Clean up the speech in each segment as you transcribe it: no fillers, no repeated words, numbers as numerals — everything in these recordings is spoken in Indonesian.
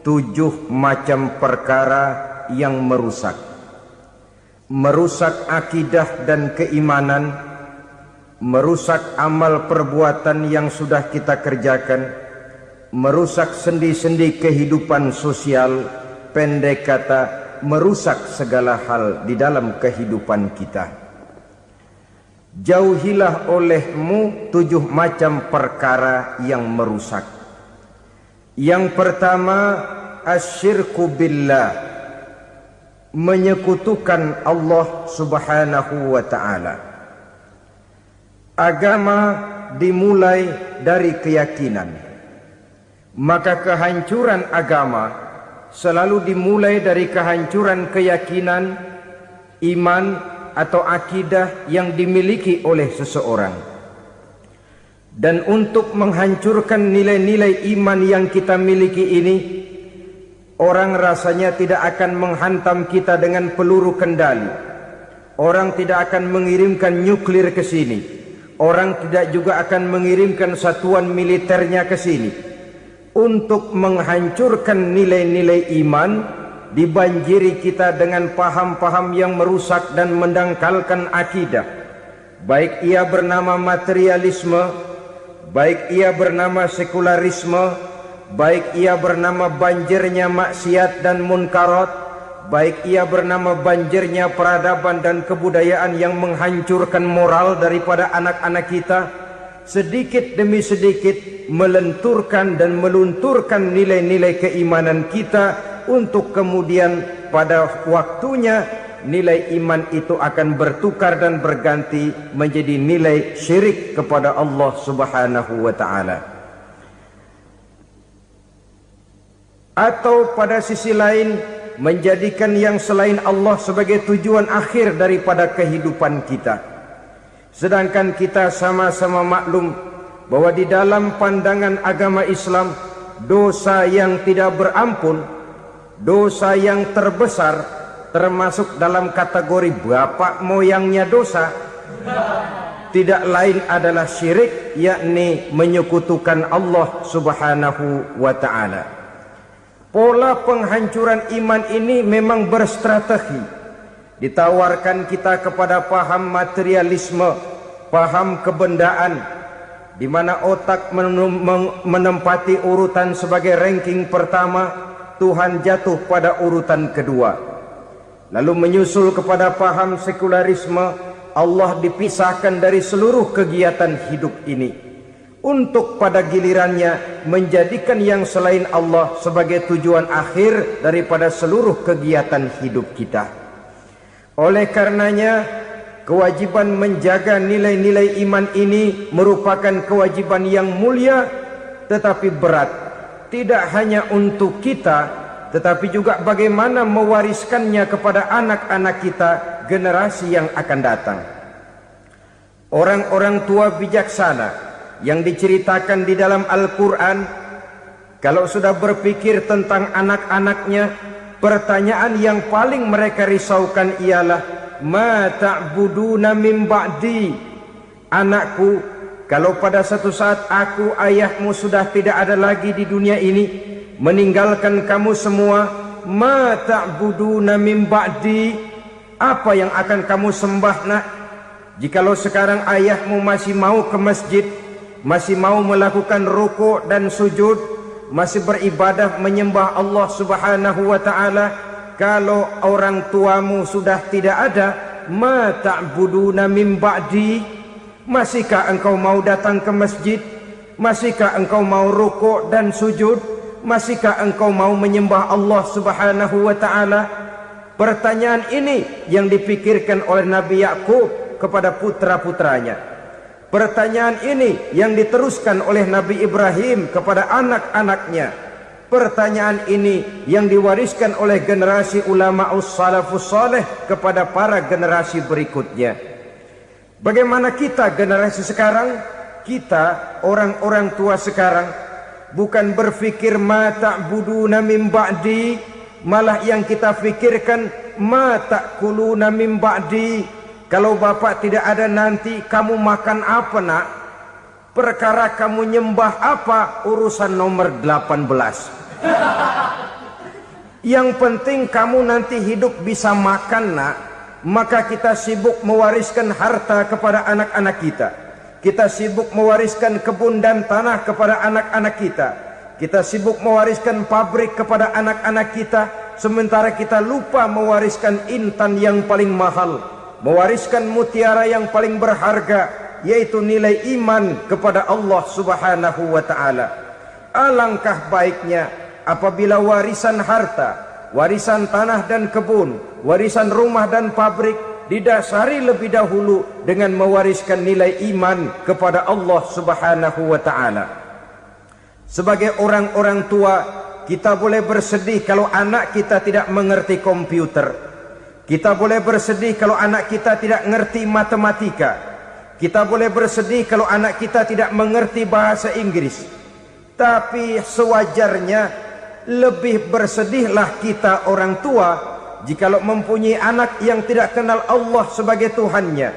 7 macam perkara yang merusak akidah dan keimanan, merusak amal perbuatan yang sudah kita kerjakan, merusak sendi-sendi kehidupan sosial, pendek kata merusak segala hal di dalam kehidupan kita. Jauhilah olehmu 7 macam perkara yang merusak. Yang pertama, asyirku billah, menyekutukan Allah subhanahu wa ta'ala. Agama dimulai dari keyakinan, maka kehancuran agama selalu dimulai dari kehancuran keyakinan, iman atau akidah yang dimiliki oleh seseorang. Dan untuk menghancurkan nilai-nilai iman yang kita miliki ini, orang rasanya tidak akan menghantam kita dengan peluru kendali. Orang tidak akan mengirimkan nuklir ke sini. Orang tidak juga akan mengirimkan satuan militernya ke sini. Untuk menghancurkan nilai-nilai iman, dibanjiri kita dengan paham-paham yang merusak dan mendangkalkan akidah. Baik ia bernama materialisme, baik ia bernama sekularisme, baik ia bernama banjirnya maksiat dan munkarat, baik ia bernama banjirnya peradaban dan kebudayaan yang menghancurkan moral daripada anak-anak kita, sedikit demi sedikit melenturkan dan melunturkan nilai-nilai keimanan kita, untuk kemudian pada waktunya nilai iman itu akan bertukar dan berganti menjadi nilai syirik kepada Allah subhanahu wa ta'ala. Atau pada sisi lain, menjadikan yang selain Allah sebagai tujuan akhir daripada kehidupan kita. Sedangkan kita sama-sama maklum bahwa di dalam pandangan agama Islam, dosa yang tidak berampun, dosa yang terbesar, termasuk dalam kategori bapak moyangnya dosa, tidak lain adalah syirik, yakni menyekutukan Allah subhanahu wa ta'ala. Pola penghancuran iman ini memang berstrategi. Ditawarkan kita kepada paham materialisme, paham kebendaan, di mana otak menempati urutan sebagai ranking pertama, Tuhan jatuh pada urutan kedua. Lalu menyusul kepada paham sekularisme, Allah dipisahkan dari seluruh kegiatan hidup ini, untuk pada gilirannya menjadikan yang selain Allah sebagai tujuan akhir daripada seluruh kegiatan hidup kita. Oleh karenanya, kewajiban menjaga nilai-nilai iman ini merupakan kewajiban yang mulia tetapi berat. Tidak hanya untuk kita, tetapi juga bagaimana mewariskannya kepada anak-anak kita, generasi yang akan datang. Orang-orang tua bijaksana yang diceritakan di dalam Al-Quran, kalau sudah berpikir tentang anak-anaknya, pertanyaan yang paling mereka risaukan ialah, ma ta'buduna min ba'di. Anakku, kalau pada satu saat aku, ayahmu sudah tidak ada lagi di dunia ini, meninggalkan kamu semua, ma ta'buduna min ba'di, apa yang akan kamu sembah nak? Jikalau sekarang ayahmu masih mau ke masjid, masih mau melakukan rukuk dan sujud, masih beribadah menyembah Allah subhanahu wa ta'ala, kalau orang tuamu sudah tidak ada, ma ta'buduna min ba'di, masihkah engkau mau datang ke masjid? Masihkah engkau mau rukuk dan sujud? Masihkah engkau mau menyembah Allah subhanahu wa ta'ala? Pertanyaan ini yang dipikirkan oleh Nabi Yakub kepada putra-putranya. Pertanyaan ini yang diteruskan oleh Nabi Ibrahim kepada anak-anaknya. Pertanyaan ini yang diwariskan oleh generasi ulama'us salafus saleh kepada para generasi berikutnya. Bagaimana kita generasi sekarang? Kita orang-orang tua sekarang bukan berfikir ma ta'buduna min ba'di, malah yang kita fikirkan ma ta'kuluna min ba'di. Kalau bapak tidak ada nanti kamu makan apa nak? Perkara kamu nyembah apa? Urusan nomor 18. Yang penting kamu nanti hidup bisa makan, nak. Maka kita sibuk mewariskan harta kepada anak-anak kita. Kita sibuk mewariskan kebun dan tanah kepada anak-anak kita. Kita sibuk mewariskan pabrik kepada anak-anak kita, sementara kita lupa mewariskan intan yang paling mahal, mewariskan mutiara yang paling berharga, yaitu nilai iman kepada Allah Subhanahu wa ta'ala. Alangkah baiknya apabila warisan harta, warisan tanah dan kebun, warisan rumah dan pabrik didasari lebih dahulu dengan mewariskan nilai iman kepada Allah Subhanahu wa ta'ala. Sebagai orang-orang tua, kita boleh bersedih kalau anak kita tidak mengerti komputer. Kita boleh bersedih kalau anak kita tidak mengerti matematika. Kita boleh bersedih kalau anak kita tidak mengerti bahasa Inggris. Tapi sewajarnya lebih bersedihlah kita orang tua jikalau mempunyai anak yang tidak kenal Allah sebagai Tuhannya,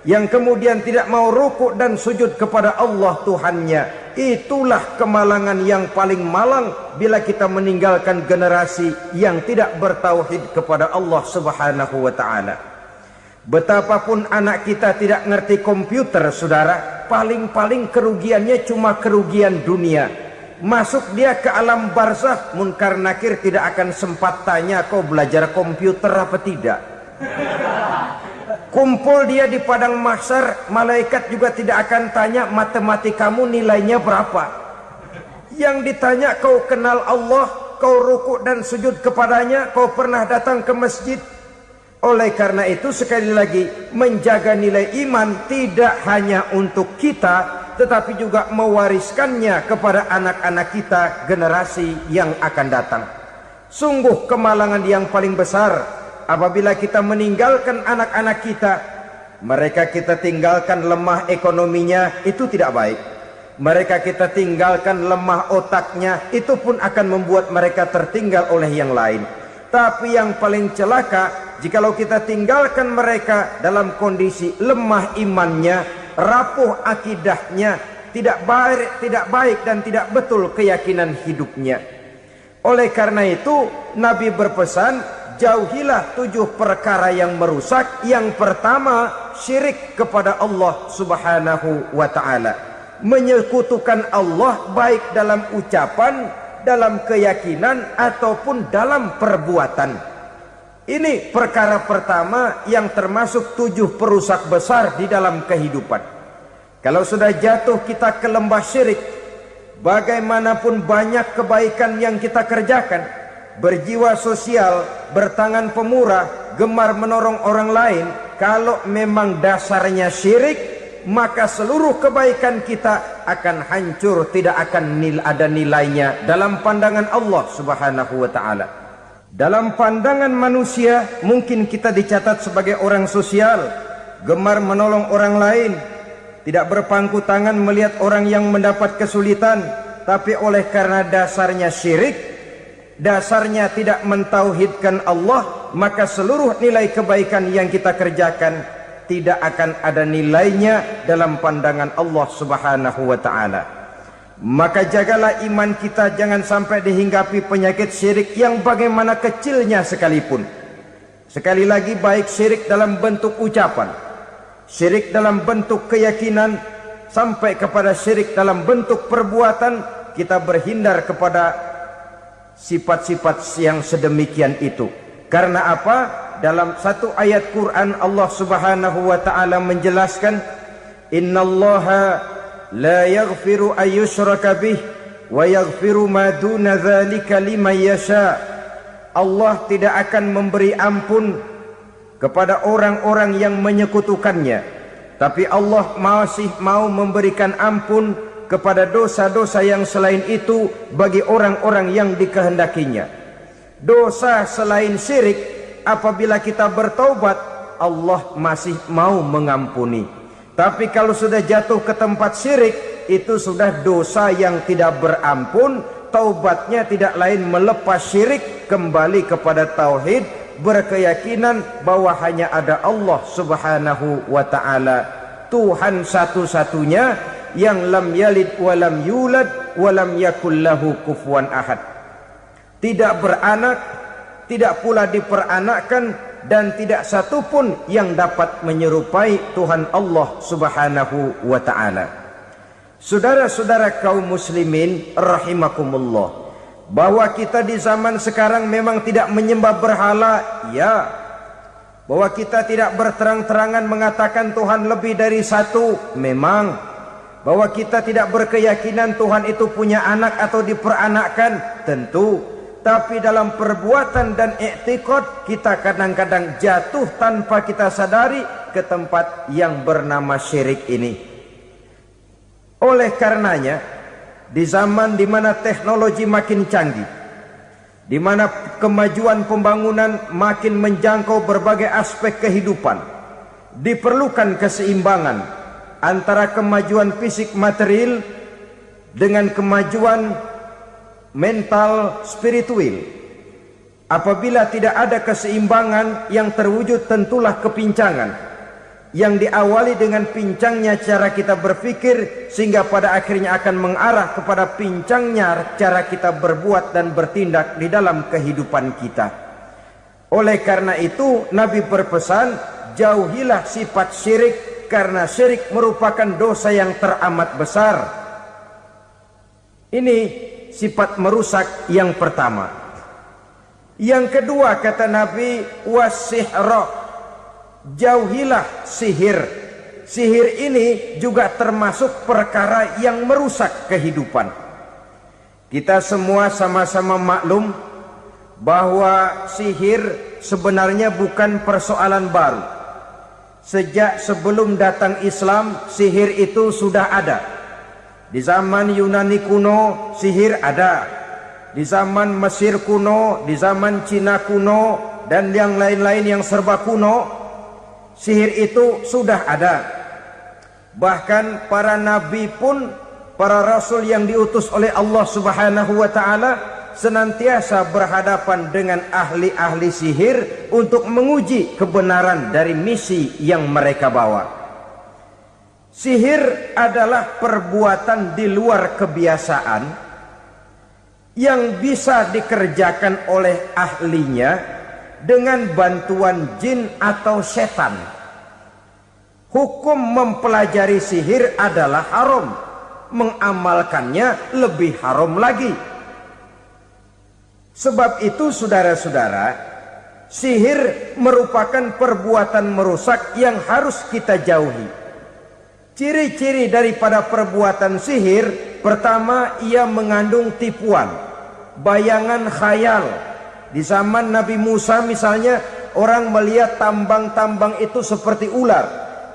yang kemudian tidak mau rukuk dan sujud kepada Allah Tuhannya. Itulah kemalangan yang paling malang bila kita meninggalkan generasi yang tidak bertauhid kepada Allah Subhanahu wa ta'ala. Betapapun anak kita tidak ngerti komputer, saudara, paling-paling kerugiannya cuma kerugian dunia. Masuk dia ke alam barzakh, munkar nakir tidak akan sempat tanya kau belajar komputer apa tidak. Kumpul dia di padang mahsyar, malaikat juga tidak akan tanya matematikamu nilainya berapa. Yang ditanya kau kenal Allah, kau rukuk dan sujud kepadanya, kau pernah datang ke masjid. Oleh karena itu sekali lagi, menjaga nilai iman tidak hanya untuk kita, tetapi juga mewariskannya kepada anak-anak kita, generasi yang akan datang. Sungguh kemalangan yang paling besar apabila kita meninggalkan anak-anak kita, mereka kita tinggalkan lemah ekonominya, itu tidak baik. Mereka kita tinggalkan lemah otaknya, itu pun akan membuat mereka tertinggal oleh yang lain. Tapi yang paling celaka, jikalau kita tinggalkan mereka dalam kondisi lemah imannya, rapuh akidahnya, tidak baik dan tidak betul keyakinan hidupnya. Oleh karena itu Nabi berpesan, jauhilah 7 perkara yang merusak. Yang pertama, syirik kepada Allah Subhanahu wa ta'ala. Menyekutukan Allah baik dalam ucapan, dalam keyakinan, ataupun dalam perbuatan. Ini perkara pertama yang termasuk 7 perusak besar di dalam kehidupan. Kalau sudah jatuh kita ke lembah syirik, bagaimanapun banyak kebaikan yang kita kerjakan, berjiwa sosial, bertangan pemurah, gemar menolong orang lain, kalau memang dasarnya syirik, maka seluruh kebaikan kita akan hancur, tidak akan ada nilainya dalam pandangan Allah Subhanahu wa ta'ala. Dalam pandangan manusia, mungkin kita dicatat sebagai orang sosial, gemar menolong orang lain, tidak berpangku tangan melihat orang yang mendapat kesulitan, tapi oleh karena dasarnya syirik, dasarnya tidak mentauhidkan Allah, maka seluruh nilai kebaikan yang kita kerjakan tidak akan ada nilainya dalam pandangan Allah Subhanahu wa ta'ala. Maka jagalah iman kita jangan sampai dihinggapi penyakit syirik yang bagaimana kecilnya sekalipun. Sekali lagi, baik syirik dalam bentuk ucapan, syirik dalam bentuk keyakinan, sampai kepada syirik dalam bentuk perbuatan, kita berhindar kepada sifat-sifat yang sedemikian itu. Karena apa? Dalam satu ayat Quran Allah Subhanahu wa ta'ala menjelaskan, innallaha la yaghfiru ayyushraka bih wa yaghfiru ma duna dzalika liman yasha. Allah tidak akan memberi ampun kepada orang-orang yang menyekutukannya, tapi Allah masih mau memberikan ampun kepada dosa-dosa yang selain itu bagi orang-orang yang dikehendakinya. Dosa selain syirik, apabila kita bertaubat, Allah masih mau mengampuni. Tapi kalau sudah jatuh ke tempat syirik, itu sudah dosa yang tidak berampun. Taubatnya tidak lain melepas syirik, kembali kepada tauhid, berkeyakinan bahwa hanya ada Allah Subhanahu wa ta'ala, Tuhan satu-satunya, yang lam yalid walam yulad walam yakul lahu kufuwan ahad. Tidak beranak, tidak pula diperanakkan, dan tidak satu pun yang dapat menyerupai Tuhan Allah Subhanahu wa ta'ala. Saudara-saudara kaum muslimin rahimakumullah, bahwa kita di zaman sekarang memang tidak menyembah berhala, ya. Bahwa kita tidak berterang-terangan mengatakan Tuhan lebih dari satu, memang. Bahwa kita tidak berkeyakinan Tuhan itu punya anak atau diperanakkan, tentu. Tapi dalam perbuatan dan i'tiqad kita kadang-kadang jatuh tanpa kita sadari ke tempat yang bernama syirik ini. Oleh karenanya, di zaman di mana teknologi makin canggih, di mana kemajuan pembangunan makin menjangkau berbagai aspek kehidupan, diperlukan keseimbangan antara kemajuan fisik material dengan kemajuan mental spiritual. Apabila tidak ada keseimbangan yang terwujud, tentulah kepincangan yang diawali dengan pincangnya cara kita berpikir, sehingga pada akhirnya akan mengarah kepada pincangnya cara kita berbuat dan bertindak di dalam kehidupan kita. Oleh karena itu Nabi berpesan, jauhilah sifat syirik, karena syirik merupakan dosa yang teramat besar. Ini sifat merusak yang pertama. Yang kedua kata Nabi, wasihra, jauhilah sihir. Sihir ini juga termasuk perkara yang merusak kehidupan. Kita semua sama-sama maklum bahwa sihir sebenarnya bukan persoalan baru. Sejak sebelum datang Islam, sihir itu sudah ada. Di zaman Yunani kuno sihir ada, di zaman Mesir kuno, di zaman Cina kuno, dan yang lain-lain yang serba kuno, sihir itu sudah ada. Bahkan para nabi pun, para rasul yang diutus oleh Allah Subhanahu wa ta'ala, senantiasa berhadapan dengan ahli-ahli sihir untuk menguji kebenaran dari misi yang mereka bawa. Sihir adalah perbuatan di luar kebiasaan yang bisa dikerjakan oleh ahlinya dengan bantuan jin atau setan. Hukum mempelajari sihir adalah haram, mengamalkannya lebih haram lagi. Sebab itu saudara-saudara, sihir merupakan perbuatan merusak yang harus kita jauhi. Ciri-ciri daripada perbuatan sihir, pertama, ia mengandung tipuan, bayangan khayal. Di zaman Nabi Musa misalnya, orang melihat tambang-tambang itu seperti ular.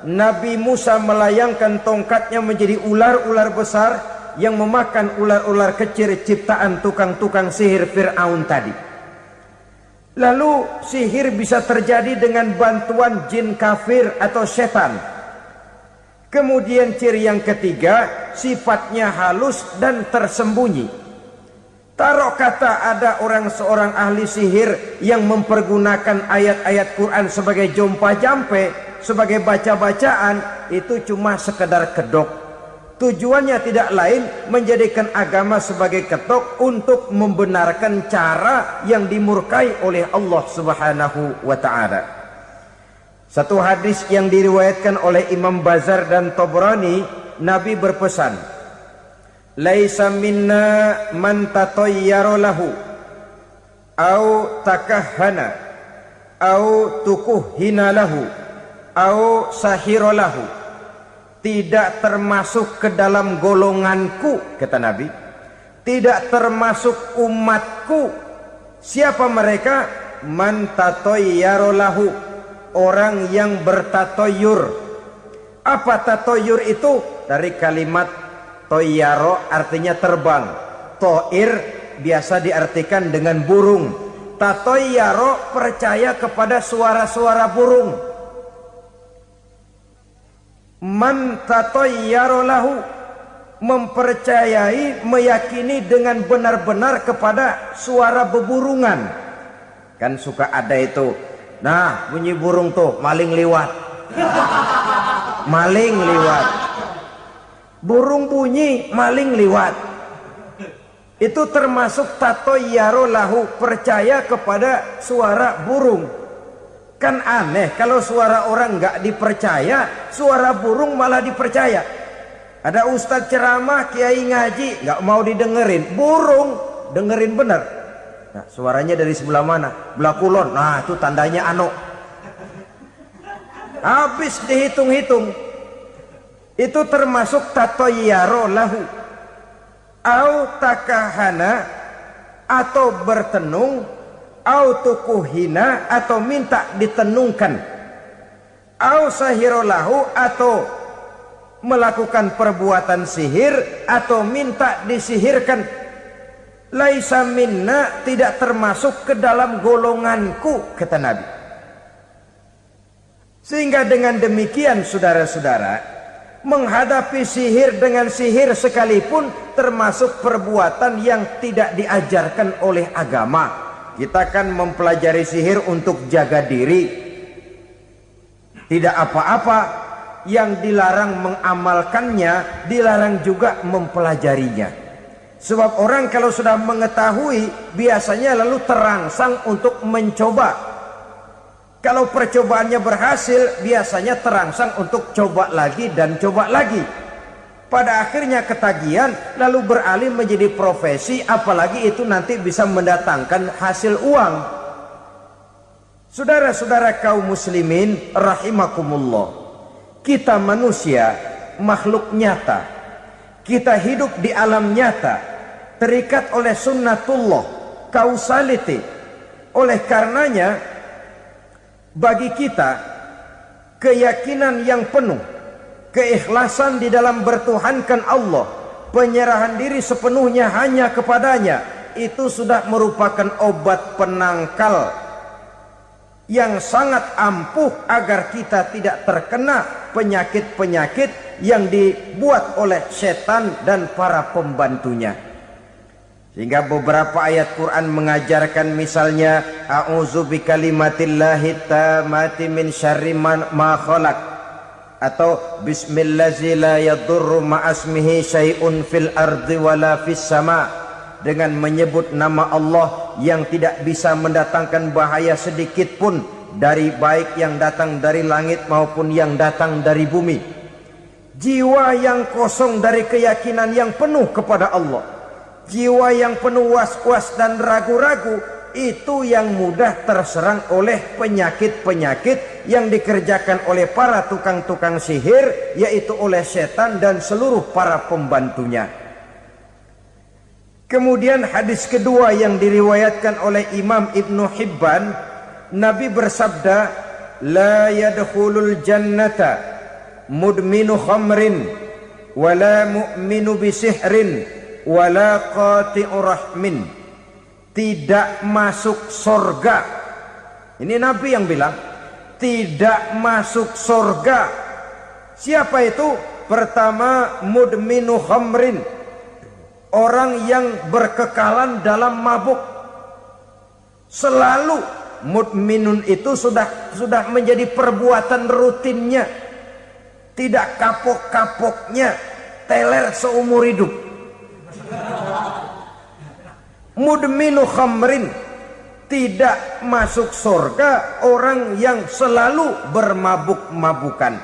Nabi Musa melayangkan tongkatnya menjadi ular-ular besar yang memakan ular-ular kecil ciptaan tukang-tukang sihir Fir'aun tadi. Lalu sihir bisa terjadi dengan bantuan jin kafir atau setan. Kemudian ciri yang ketiga, sifatnya halus dan tersembunyi. Taruh kata ada seorang ahli sihir yang mempergunakan ayat-ayat Quran sebagai jompa-jampe, sebagai baca-bacaan, itu cuma sekedar kedok. Tujuannya tidak lain menjadikan agama sebagai ketok untuk membenarkan cara yang dimurkai oleh Allah Subhanahu wa ta'ala. Satu hadis yang diriwayatkan oleh Imam Bazar dan Tabrani, Nabi berpesan, laisa minna man tatayyara lahu au takahhana au tukuhhina lahu au sahira lahu. Tidak termasuk ke dalam golonganku, kata Nabi. Tidak termasuk umatku. Siapa mereka? Man tatayyara lahu, orang yang bertatoyur. Apa tatoyur itu? Dari kalimat toyaro, artinya terbang. Toir biasa diartikan dengan burung. Tatoyaro percaya kepada suara-suara burung. Man tatoyaro lahu, mempercayai, meyakini dengan benar-benar kepada suara beburungan. Kan suka ada itu, nah bunyi burung tuh, maling liwat. Maling liwat. Burung bunyi, maling liwat. Itu termasuk tatoyaro lahu, percaya kepada suara burung. Kan aneh kalau suara orang nggak dipercaya, suara burung malah dipercaya. Ada ustadz ceramah, kiai ngaji, nggak mau didengerin, burung dengerin bener. Nah, suaranya dari sebelah mana? Belah kulon. Nah, itu tandanya ano. Habis dihitung-hitung. Itu termasuk tatoyaro lahu. Au takahana, atau bertenung, au tukuhina, atau minta ditenungkan, au sahirolahu, atau melakukan perbuatan sihir, atau minta disihirkan. Laisa minna, tidak termasuk ke dalam golonganku, kata Nabi. Sehingga dengan demikian saudara-saudara, menghadapi sihir dengan sihir sekalipun termasuk perbuatan yang tidak diajarkan oleh agama. Kita kan mempelajari sihir untuk jaga diri, tidak apa-apa. Yang dilarang mengamalkannya, dilarang juga mempelajarinya. Sebab orang kalau sudah mengetahui, biasanya lalu terangsang untuk mencoba. Kalau percobaannya berhasil, biasanya terangsang untuk coba lagi dan coba lagi. Pada akhirnya ketagihan, lalu beralih menjadi profesi, apalagi itu nanti bisa mendatangkan hasil uang. Saudara-saudara kaum muslimin rahimakumullah, kita manusia makhluk nyata. Kita hidup di alam nyata, terikat oleh sunnatullah, causality. Oleh karenanya, bagi kita keyakinan yang penuh, keikhlasan di dalam bertuhankan Allah, penyerahan diri sepenuhnya hanya kepadanya, itu sudah merupakan obat penangkal yang sangat ampuh agar kita tidak terkena penyakit-penyakit yang dibuat oleh setan dan para pembantunya. Sehingga beberapa ayat Quran mengajarkan, misalnya a'udzu bikalimatillahi tammati min syarri ma khalaq, atau bismillazi la yadurru ma'asmihi syai'un fil ardi wala fis sama, dengan menyebut nama Allah yang tidak bisa mendatangkan bahaya sedikit pun, dari baik yang datang dari langit maupun yang datang dari bumi. Jiwa yang kosong dari keyakinan yang penuh kepada Allah, jiwa yang penuh was-was dan ragu-ragu, itu yang mudah terserang oleh penyakit-penyakit yang dikerjakan oleh para tukang-tukang sihir, yaitu oleh setan dan seluruh para pembantunya. Kemudian hadis kedua yang diriwayatkan oleh Imam Ibnu Hibban, Nabi bersabda, la yadkhulul jannata mudminu khamrin wala mu'minu bisihrin wala qati'u rahmin. Tidak masuk surga. Ini Nabi yang bilang, tidak masuk surga. Siapa itu? Pertama, mudminu khamrin, orang yang berkekalan dalam mabuk. Selalu mudminun itu sudah menjadi perbuatan rutinnya, tidak kapok-kapoknya, teler seumur hidup. Mudminu khamrin, tidak masuk surga orang yang selalu bermabuk-mabukan.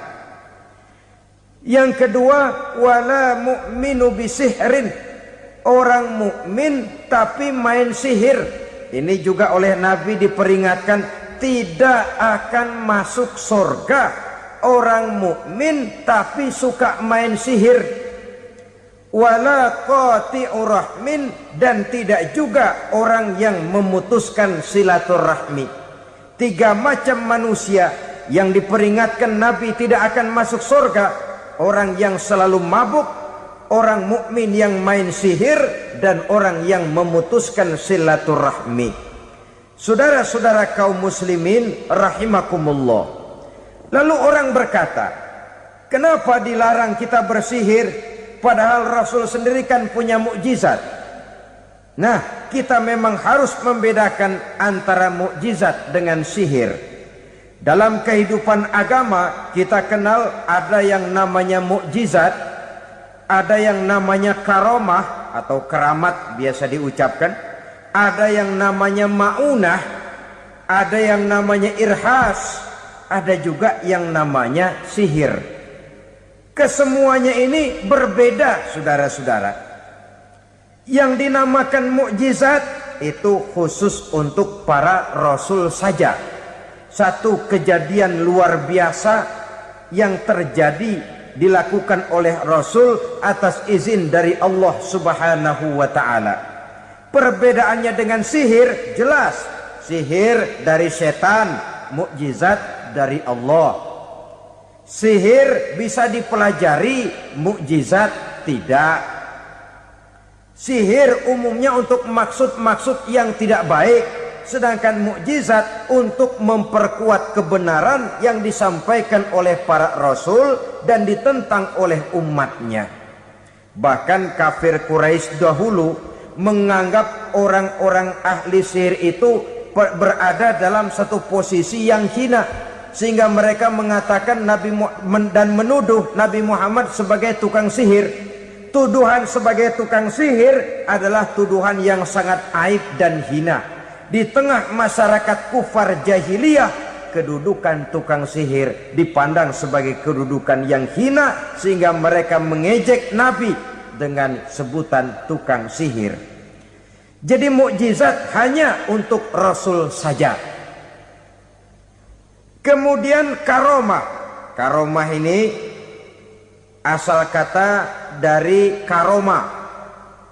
Yang kedua, wala mu'minu bisihrin, orang mukmin tapi main sihir. Ini juga oleh Nabi diperingatkan, tidak akan masuk surga orang mukmin tapi suka main sihir. Wala qati'u rahmin, dan tidak juga orang yang memutuskan silaturahmi. Tiga macam manusia yang diperingatkan Nabi tidak akan masuk surga: orang yang selalu mabuk, orang mukmin yang main sihir, dan orang yang memutuskan silaturahmi. Saudara-saudara kaum muslimin rahimakumullah. Lalu orang berkata, kenapa dilarang kita bersihir? Padahal Rasul sendiri kan punya mukjizat. Nah, kita memang harus membedakan antara mukjizat dengan sihir. Dalam kehidupan agama kita kenal ada yang namanya mukjizat, Ada yang namanya karomah atau keramat biasa diucapkan, ada yang namanya maunah, ada yang namanya irhas, ada juga yang namanya sihir. Kesemuanya ini berbeda, saudara-saudara. Yang dinamakan mukjizat itu khusus untuk para rasul saja. Satu kejadian luar biasa yang terjadi dilakukan oleh Rasul atas izin dari Allah Subhanahu wa ta'ala. Perbedaannya dengan sihir jelas. Sihir dari setan, mukjizat dari Allah. Sihir bisa dipelajari, mukjizat tidak. Sihir umumnya untuk maksud-maksud yang tidak baik, sedangkan mukjizat untuk memperkuat kebenaran yang disampaikan oleh para rasul dan ditentang oleh umatnya. Bahkan kafir Quraisy dahulu menganggap orang-orang ahli sihir itu berada dalam satu posisi yang hina, sehingga mereka mengatakan dan menuduh Nabi Muhammad sebagai tukang sihir. Tuduhan sebagai tukang sihir adalah tuduhan yang sangat aib dan hina. Di tengah masyarakat kufar jahiliyah, kedudukan tukang sihir dipandang sebagai kedudukan yang hina, sehingga mereka mengejek Nabi dengan sebutan tukang sihir. Jadi mukjizat hanya untuk Rasul saja. Kemudian karomah. Karomah ini asal kata dari karoma,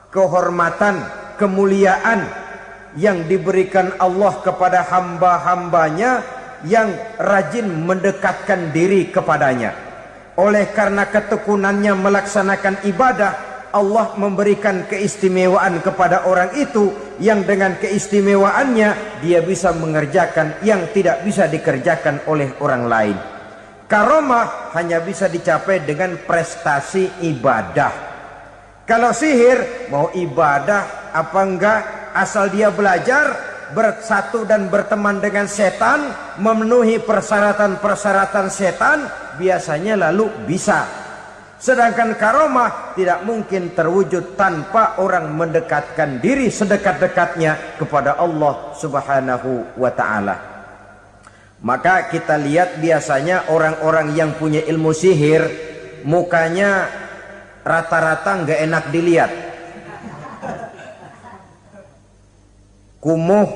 kehormatan, kemuliaan yang diberikan Allah kepada hamba-hambanya yang rajin mendekatkan diri kepadanya. Oleh karena ketekunannya melaksanakan ibadah, Allah memberikan keistimewaan kepada orang itu, yang dengan keistimewaannya dia bisa mengerjakan yang tidak bisa dikerjakan oleh orang lain. Karomah hanya bisa dicapai dengan prestasi ibadah. Kalau sihir, mau ibadah apa enggak, asal dia belajar, bersatu dan berteman dengan setan, memenuhi persyaratan-persyaratan setan, biasanya lalu bisa. Sedangkan karomah tidak mungkin terwujud tanpa orang mendekatkan diri sedekat-dekatnya kepada Allah Subhanahu wa ta'ala. Maka kita lihat biasanya orang-orang yang punya ilmu sihir, mukanya rata-rata nggak enak dilihat. Kumuh,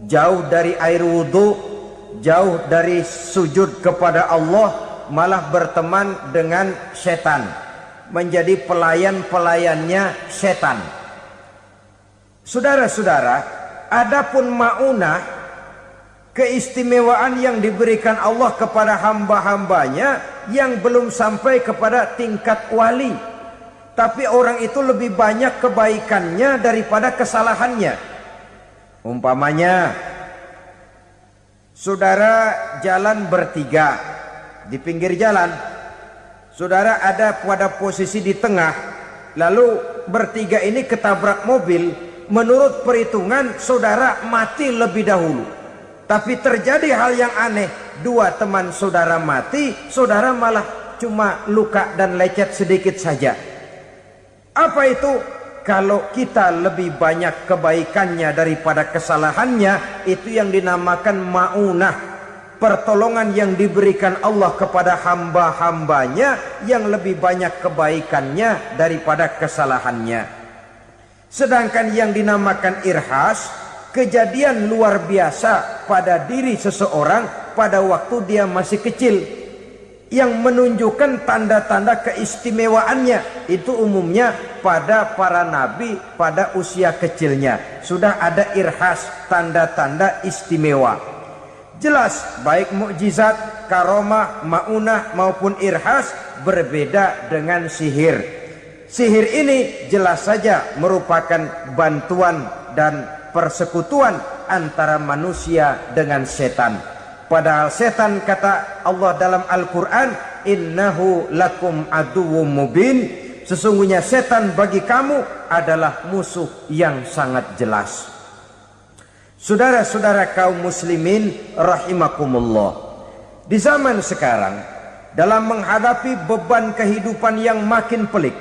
jauh dari air wudhu, jauh dari sujud kepada Allah, malah berteman dengan setan, menjadi pelayan-pelayannya setan. Saudara-saudara, adapun maunah, keistimewaan yang diberikan Allah kepada hamba-hambanya yang belum sampai kepada tingkat wali, tapi orang itu lebih banyak kebaikannya daripada kesalahannya. Umpamanya, saudara jalan bertiga di pinggir jalan, saudara ada pada posisi di tengah, lalu bertiga ini ketabrak mobil. Menurut perhitungan saudara mati lebih dahulu. Tapi terjadi hal yang aneh, dua teman saudara mati, saudara malah cuma luka dan lecet sedikit saja. Apa itu? Kalau kita lebih banyak kebaikannya daripada kesalahannya, itu yang dinamakan maunah, pertolongan yang diberikan Allah kepada hamba-hambanya yang lebih banyak kebaikannya daripada kesalahannya. Sedangkan yang dinamakan irhas, kejadian luar biasa pada diri seseorang pada waktu dia masih kecil, yang menunjukkan tanda-tanda keistimewaannya. Itu umumnya pada para nabi pada usia kecilnya sudah ada irhas, tanda-tanda istimewa. Jelas baik mukjizat, karomah, maunah maupun irhas berbeda dengan sihir. Sihir ini jelas saja merupakan bantuan dan persekutuan antara manusia dengan setan. Padahal setan, kata Allah dalam Al-Quran, innahu lakum aduwwum mubin, sesungguhnya setan bagi kamu adalah musuh yang sangat jelas. Saudara-saudara kaum muslimin rahimakumullah, di zaman sekarang dalam menghadapi beban kehidupan yang makin pelik,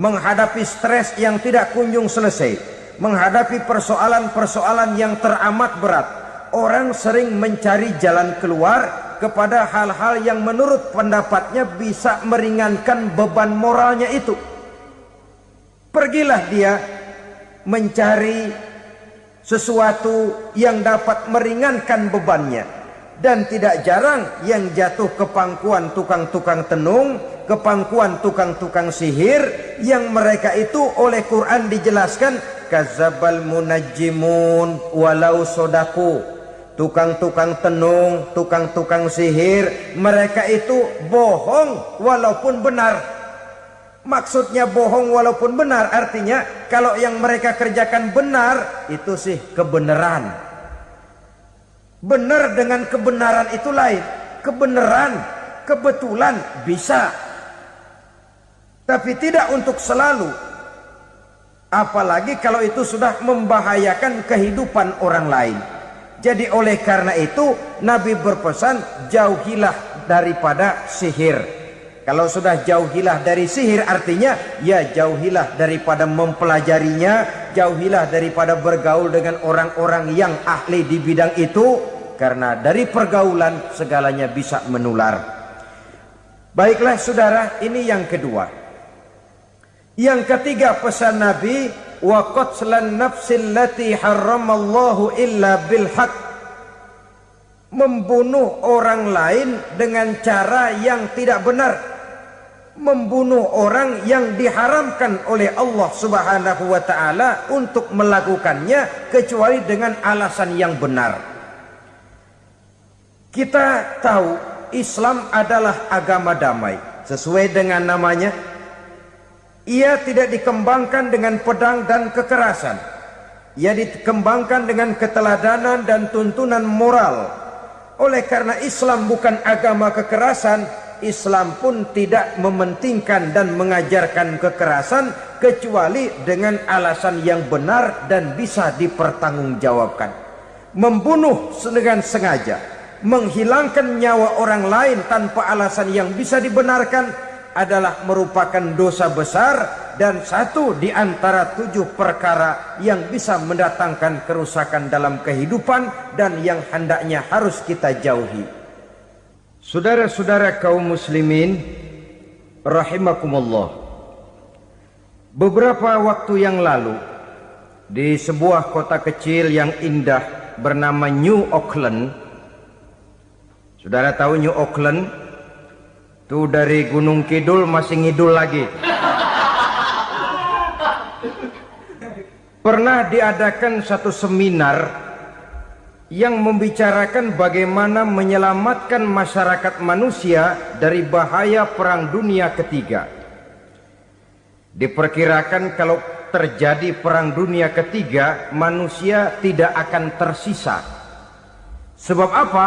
menghadapi stres yang tidak kunjung selesai, menghadapi persoalan-persoalan yang teramat berat, orang sering mencari jalan keluar kepada hal-hal yang menurut pendapatnya bisa meringankan beban moralnya itu. Pergilah dia mencari sesuatu yang dapat meringankan bebannya. Dan tidak jarang yang jatuh ke pangkuan tukang-tukang tenung, ke pangkuan tukang-tukang sihir, yang mereka itu oleh Quran dijelaskan kadzabal munajjimun walau sodaku. Tukang-tukang tenung, tukang-tukang sihir, mereka itu bohong walaupun benar. Maksudnya bohong walaupun benar artinya kalau yang mereka kerjakan benar, itu sih kebenaran. Benar dengan kebenaran itu lain. Kebenaran, kebetulan bisa, tapi tidak untuk selalu. Apalagi kalau itu sudah membahayakan kehidupan orang lain. Jadi oleh karena itu Nabi berpesan, jauhilah daripada sihir. Kalau sudah jauhilah dari sihir artinya ya jauhilah daripada mempelajarinya, jauhilah daripada bergaul dengan orang-orang yang ahli di bidang itu, karena dari pergaulan segalanya bisa menular. Baiklah saudara, ini yang kedua. Yang ketiga pesan Nabi, wa qatlan nafsil lati harramallahu illa bil haq. Membunuh orang lain dengan cara yang tidak benar. Membunuh orang yang diharamkan oleh Allah Subhanahu wa taala untuk melakukannya kecuali dengan alasan yang benar. Kita tahu Islam adalah agama damai. Sesuai dengan namanya, ia tidak dikembangkan dengan pedang dan kekerasan. Ia dikembangkan dengan keteladanan dan tuntunan moral. Oleh karena Islam bukan agama kekerasan, Islam pun tidak mementingkan dan mengajarkan kekerasan kecuali dengan alasan yang benar dan bisa dipertanggungjawabkan. Membunuh dengan sengaja, menghilangkan nyawa orang lain tanpa alasan yang bisa dibenarkan adalah merupakan dosa besar dan satu di antara 7 perkara yang bisa mendatangkan kerusakan dalam kehidupan dan yang hendaknya harus kita jauhi. Saudara-saudara kaum muslimin rahimakumullah, beberapa waktu yang lalu di sebuah kota kecil yang indah bernama New Auckland. Saudara tahu New Auckland? Itu dari Gunung Kidul masih ngidul lagi. Pernah diadakan satu seminar yang membicarakan bagaimana menyelamatkan masyarakat manusia dari bahaya Perang Dunia Ketiga. Diperkirakan kalau terjadi Perang Dunia Ketiga, manusia tidak akan tersisa. Sebab apa?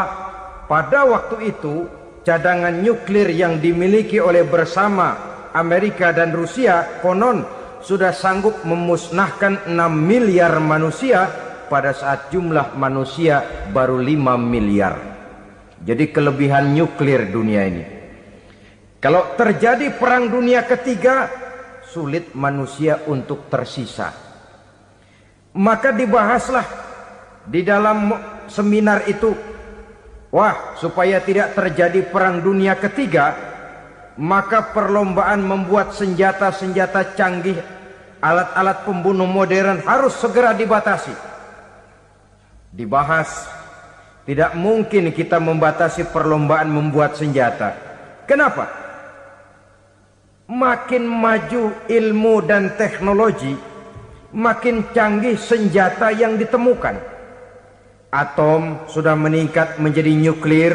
Pada waktu itu cadangan nuklir yang dimiliki oleh bersama Amerika dan Rusia konon sudah sanggup memusnahkan 6 miliar manusia pada saat jumlah manusia baru 5 miliar. Jadi kelebihan nuklir dunia ini. Kalau terjadi Perang Dunia Ketiga, sulit manusia untuk tersisa. Maka dibahaslah di dalam seminar itu, wah, supaya tidak terjadi Perang Dunia Ketiga, maka perlombaan membuat senjata-senjata canggih, alat-alat pembunuh modern harus segera dibatasi. Dibahas, tidak mungkin kita membatasi perlombaan membuat senjata. Kenapa? Makin maju ilmu dan teknologi, makin canggih senjata yang ditemukan. Atom sudah meningkat menjadi nuklir,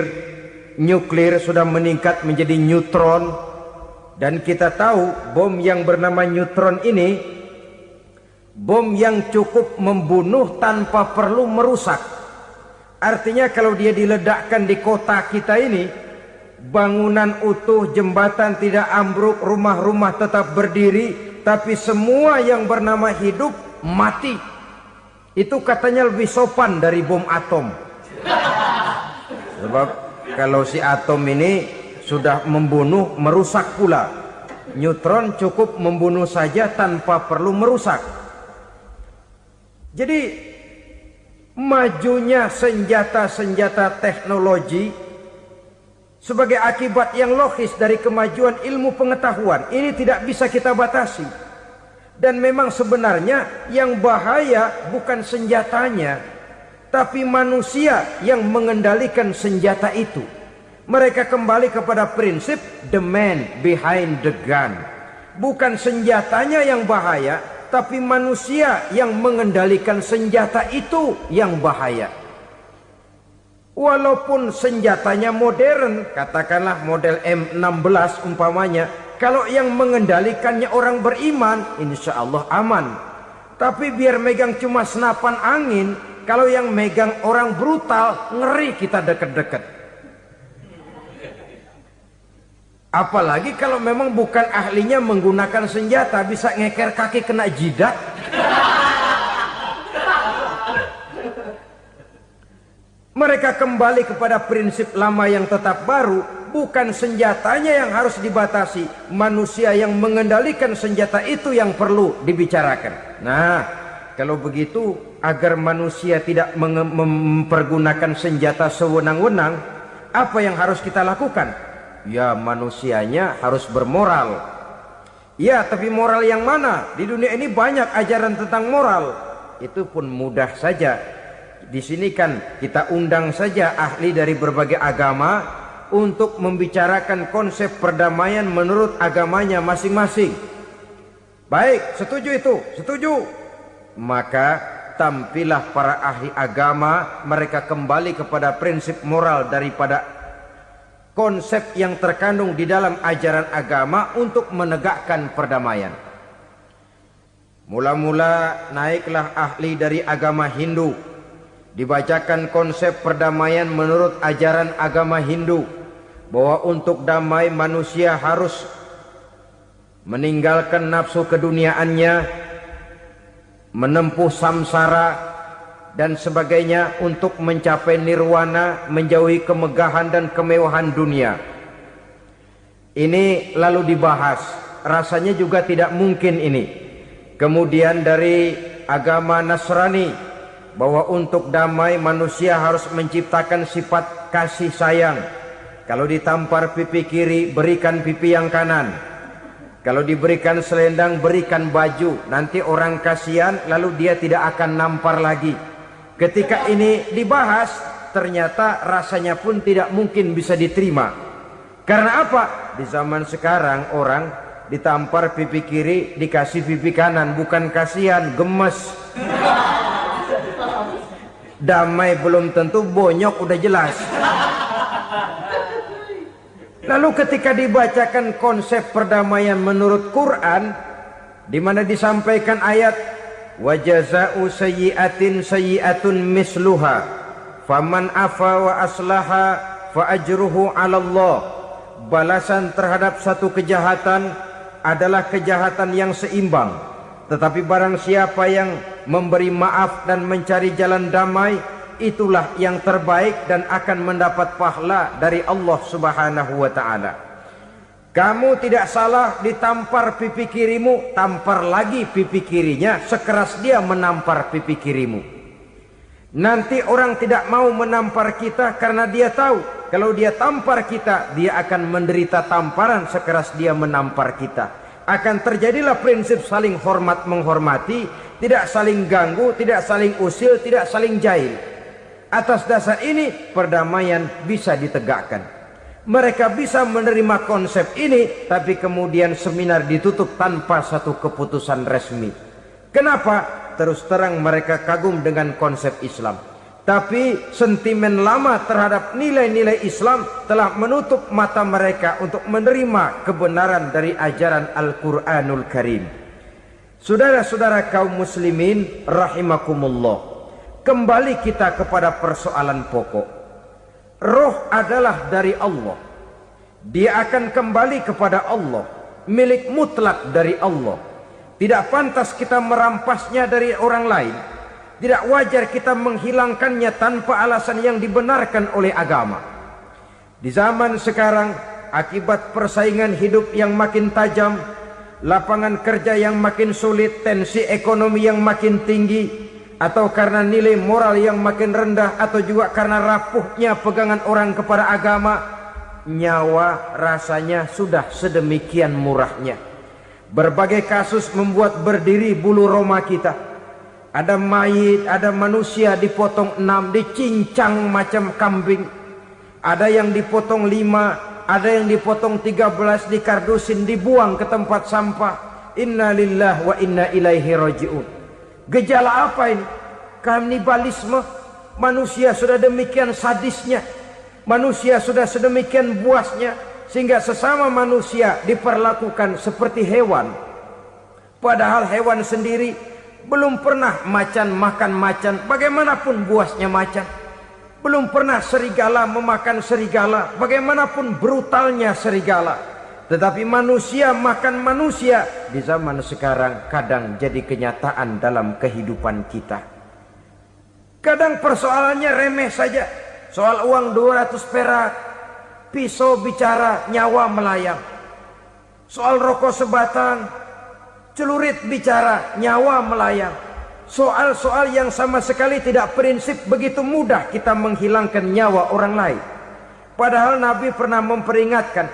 nuklir sudah meningkat menjadi neutron, dan kita tahu bom yang bernama neutron ini bom yang cukup membunuh tanpa perlu merusak. Artinya kalau dia diledakkan di kota kita ini, bangunan utuh, jembatan tidak ambruk, rumah-rumah tetap berdiri, tapi semua yang bernama hidup mati. Itu katanya lebih sopan dari bom atom. Sebab kalau si atom ini sudah membunuh, merusak pula. Neutron cukup membunuh saja tanpa perlu merusak. Jadi majunya senjata-senjata teknologi sebagai akibat yang logis dari kemajuan ilmu pengetahuan ini tidak bisa kita batasi. Dan memang sebenarnya yang bahaya bukan senjatanya, tapi manusia yang mengendalikan senjata itu. Mereka kembali kepada prinsip the man behind the gun. Bukan senjatanya yang bahaya, tapi manusia yang mengendalikan senjata itu yang bahaya. Walaupun senjatanya modern, katakanlah model M16 umpamanya, kalau yang mengendalikannya orang beriman, insya Allah aman. Tapi biar megang cuma senapan angin, kalau yang megang orang brutal, ngeri kita deket-deket. Apalagi kalau memang bukan ahlinya menggunakan senjata, bisa ngeker kaki kena jidat. Mereka kembali kepada prinsip lama yang tetap baru. Bukan senjatanya yang harus dibatasi, manusia yang mengendalikan senjata itu yang perlu dibicarakan. Nah, kalau begitu, agar manusia tidak mempergunakan senjata sewenang-wenang, apa yang harus kita lakukan? Ya, manusianya harus bermoral. Ya, tapi moral yang mana? Di dunia ini banyak ajaran tentang moral. Itu pun mudah saja. Di sini kan kita undang saja ahli dari berbagai agama untuk membicarakan konsep perdamaian menurut agamanya masing-masing. Baik, setuju itu, setuju. Maka tampillah para ahli agama, mereka kembali kepada prinsip moral daripada konsep yang terkandung di dalam ajaran agama untuk menegakkan perdamaian. Mula-mula naiklah ahli dari agama Hindu. Dibacakan konsep perdamaian menurut ajaran agama Hindu, bahwa untuk damai manusia harus meninggalkan nafsu keduniaannya, menempuh samsara dan sebagainya untuk mencapai nirwana, menjauhi kemegahan dan kemewahan dunia. Ini lalu dibahas, rasanya juga tidak mungkin ini. Kemudian dari agama Nasrani, bahwa untuk damai manusia harus menciptakan sifat kasih sayang. Kalau ditampar pipi kiri, berikan pipi yang kanan. Kalau diberikan selendang, berikan baju. Nanti orang kasihan, lalu dia tidak akan nampar lagi. Ketika ini dibahas, ternyata rasanya pun tidak mungkin bisa diterima. Karena apa? Di zaman sekarang orang ditampar pipi kiri, dikasih pipi kanan. Bukan kasihan, gemes. Damai belum tentu, bonyok udah jelas. Lalu ketika dibacakan konsep perdamaian menurut Quran, di mana disampaikan ayat wa jazaa'u sayyi'atin sayyi'atun misluha faman afa wa aslaha fa ajruhu 'ala Allah. Balasan terhadap satu kejahatan adalah kejahatan yang seimbang. Tetapi barang siapa yang memberi maaf dan mencari jalan damai, itulah yang terbaik dan akan mendapat pahala dari Allah Subhanahu wa ta'ala. Kamu tidak salah ditampar pipi kirimu, tampar lagi pipi kirinya sekeras dia menampar pipi kirimu. Nanti orang tidak mau menampar kita karena dia tahu kalau dia tampar kita, dia akan menderita tamparan sekeras dia menampar kita. Akan terjadilah prinsip saling hormat menghormati, tidak saling ganggu, tidak saling usil, tidak saling jahil. Atas dasar ini perdamaian bisa ditegakkan. Mereka bisa menerima konsep ini, tapi kemudian seminar ditutup tanpa satu keputusan resmi. Kenapa? Terus terang mereka kagum dengan konsep Islam, tapi sentimen lama terhadap nilai-nilai Islam telah menutup mata mereka untuk menerima kebenaran dari ajaran Al-Quranul Karim. Saudara-saudara kaum muslimin rahimakumullah, kembali kita kepada persoalan pokok. Roh adalah dari Allah. Dia akan kembali kepada Allah, milik mutlak dari Allah. Tidak pantas kita merampasnya dari orang lain. Tidak wajar kita menghilangkannya tanpa alasan yang dibenarkan oleh agama. Di zaman sekarang akibat persaingan hidup yang makin tajam, lapangan kerja yang makin sulit, tensi ekonomi yang makin tinggi, atau karena nilai moral yang makin rendah, atau juga karena rapuhnya pegangan orang kepada agama, nyawa rasanya sudah sedemikian murahnya. Berbagai kasus membuat berdiri bulu roma kita. Ada mayit, ada manusia dipotong 6, dicincang macam kambing. Ada yang dipotong 5, ada yang dipotong 13, dikardusin, dibuang ke tempat sampah. Inna lillahi wa inna ilaihi raji'un. Gejala apa ini? Kanibalisme. Manusia sudah demikian sadisnya, manusia sudah sedemikian buasnya, sehingga sesama manusia diperlakukan seperti hewan. Padahal hewan sendiri belum pernah macan makan macan, bagaimanapun buasnya macan. Belum pernah serigala memakan serigala, bagaimanapun brutalnya serigala. Tetapi manusia makan manusia di zaman sekarang kadang jadi kenyataan dalam kehidupan kita. Kadang persoalannya remeh saja. Soal uang 200 perak, pisau bicara, nyawa melayang. Soal rokok sebatang, celurit bicara, nyawa melayang. Soal-soal yang sama sekali tidak prinsip, begitu mudah kita menghilangkan nyawa orang lain. Padahal Nabi pernah memperingatkan,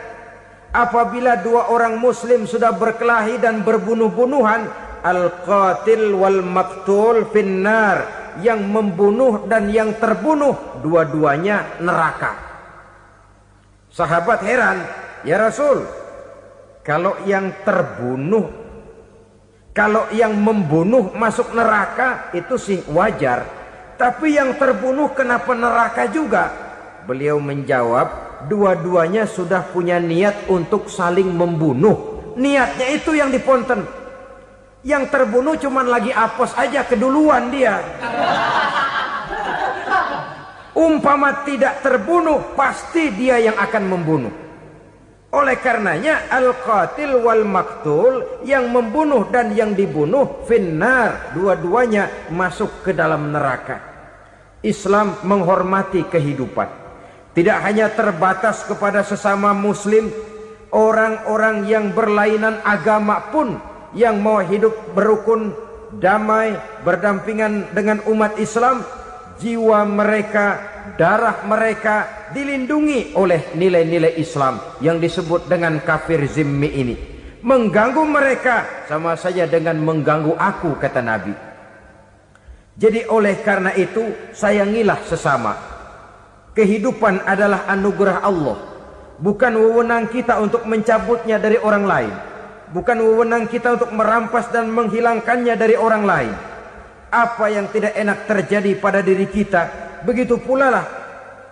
apabila dua orang muslim sudah berkelahi dan berbunuh-bunuhan, al-qatil wal maktul finnar, yang membunuh dan yang terbunuh dua-duanya neraka. Sahabat heran, ya Rasul, kalau yang terbunuh, kalau yang membunuh masuk neraka itu sih wajar, tapi yang terbunuh kenapa neraka juga? Beliau menjawab, dua-duanya sudah punya niat untuk saling membunuh. Niatnya itu yang diponten. Yang terbunuh cuman lagi apes aja, keduluan dia. Umpama tidak terbunuh, pasti dia yang akan membunuh. Oleh karenanya al-qatil wal maktul, yang membunuh dan yang dibunuh finnar, dua-duanya masuk ke dalam neraka. Islam menghormati kehidupan. Tidak hanya terbatas kepada sesama muslim, orang-orang yang berlainan agama pun yang mau hidup berukun, damai, berdampingan dengan umat Islam, jiwa mereka, darah mereka dilindungi oleh nilai-nilai Islam yang disebut dengan kafir zimmi ini. Mengganggu mereka sama saja dengan mengganggu aku, kata Nabi. Jadi oleh karena itu, sayangilah sesama. Kehidupan adalah anugerah Allah, bukan wewenang kita untuk mencabutnya dari orang lain, bukan wewenang kita untuk merampas dan menghilangkannya dari orang lain. Apa yang tidak enak terjadi pada diri kita, begitu pula lah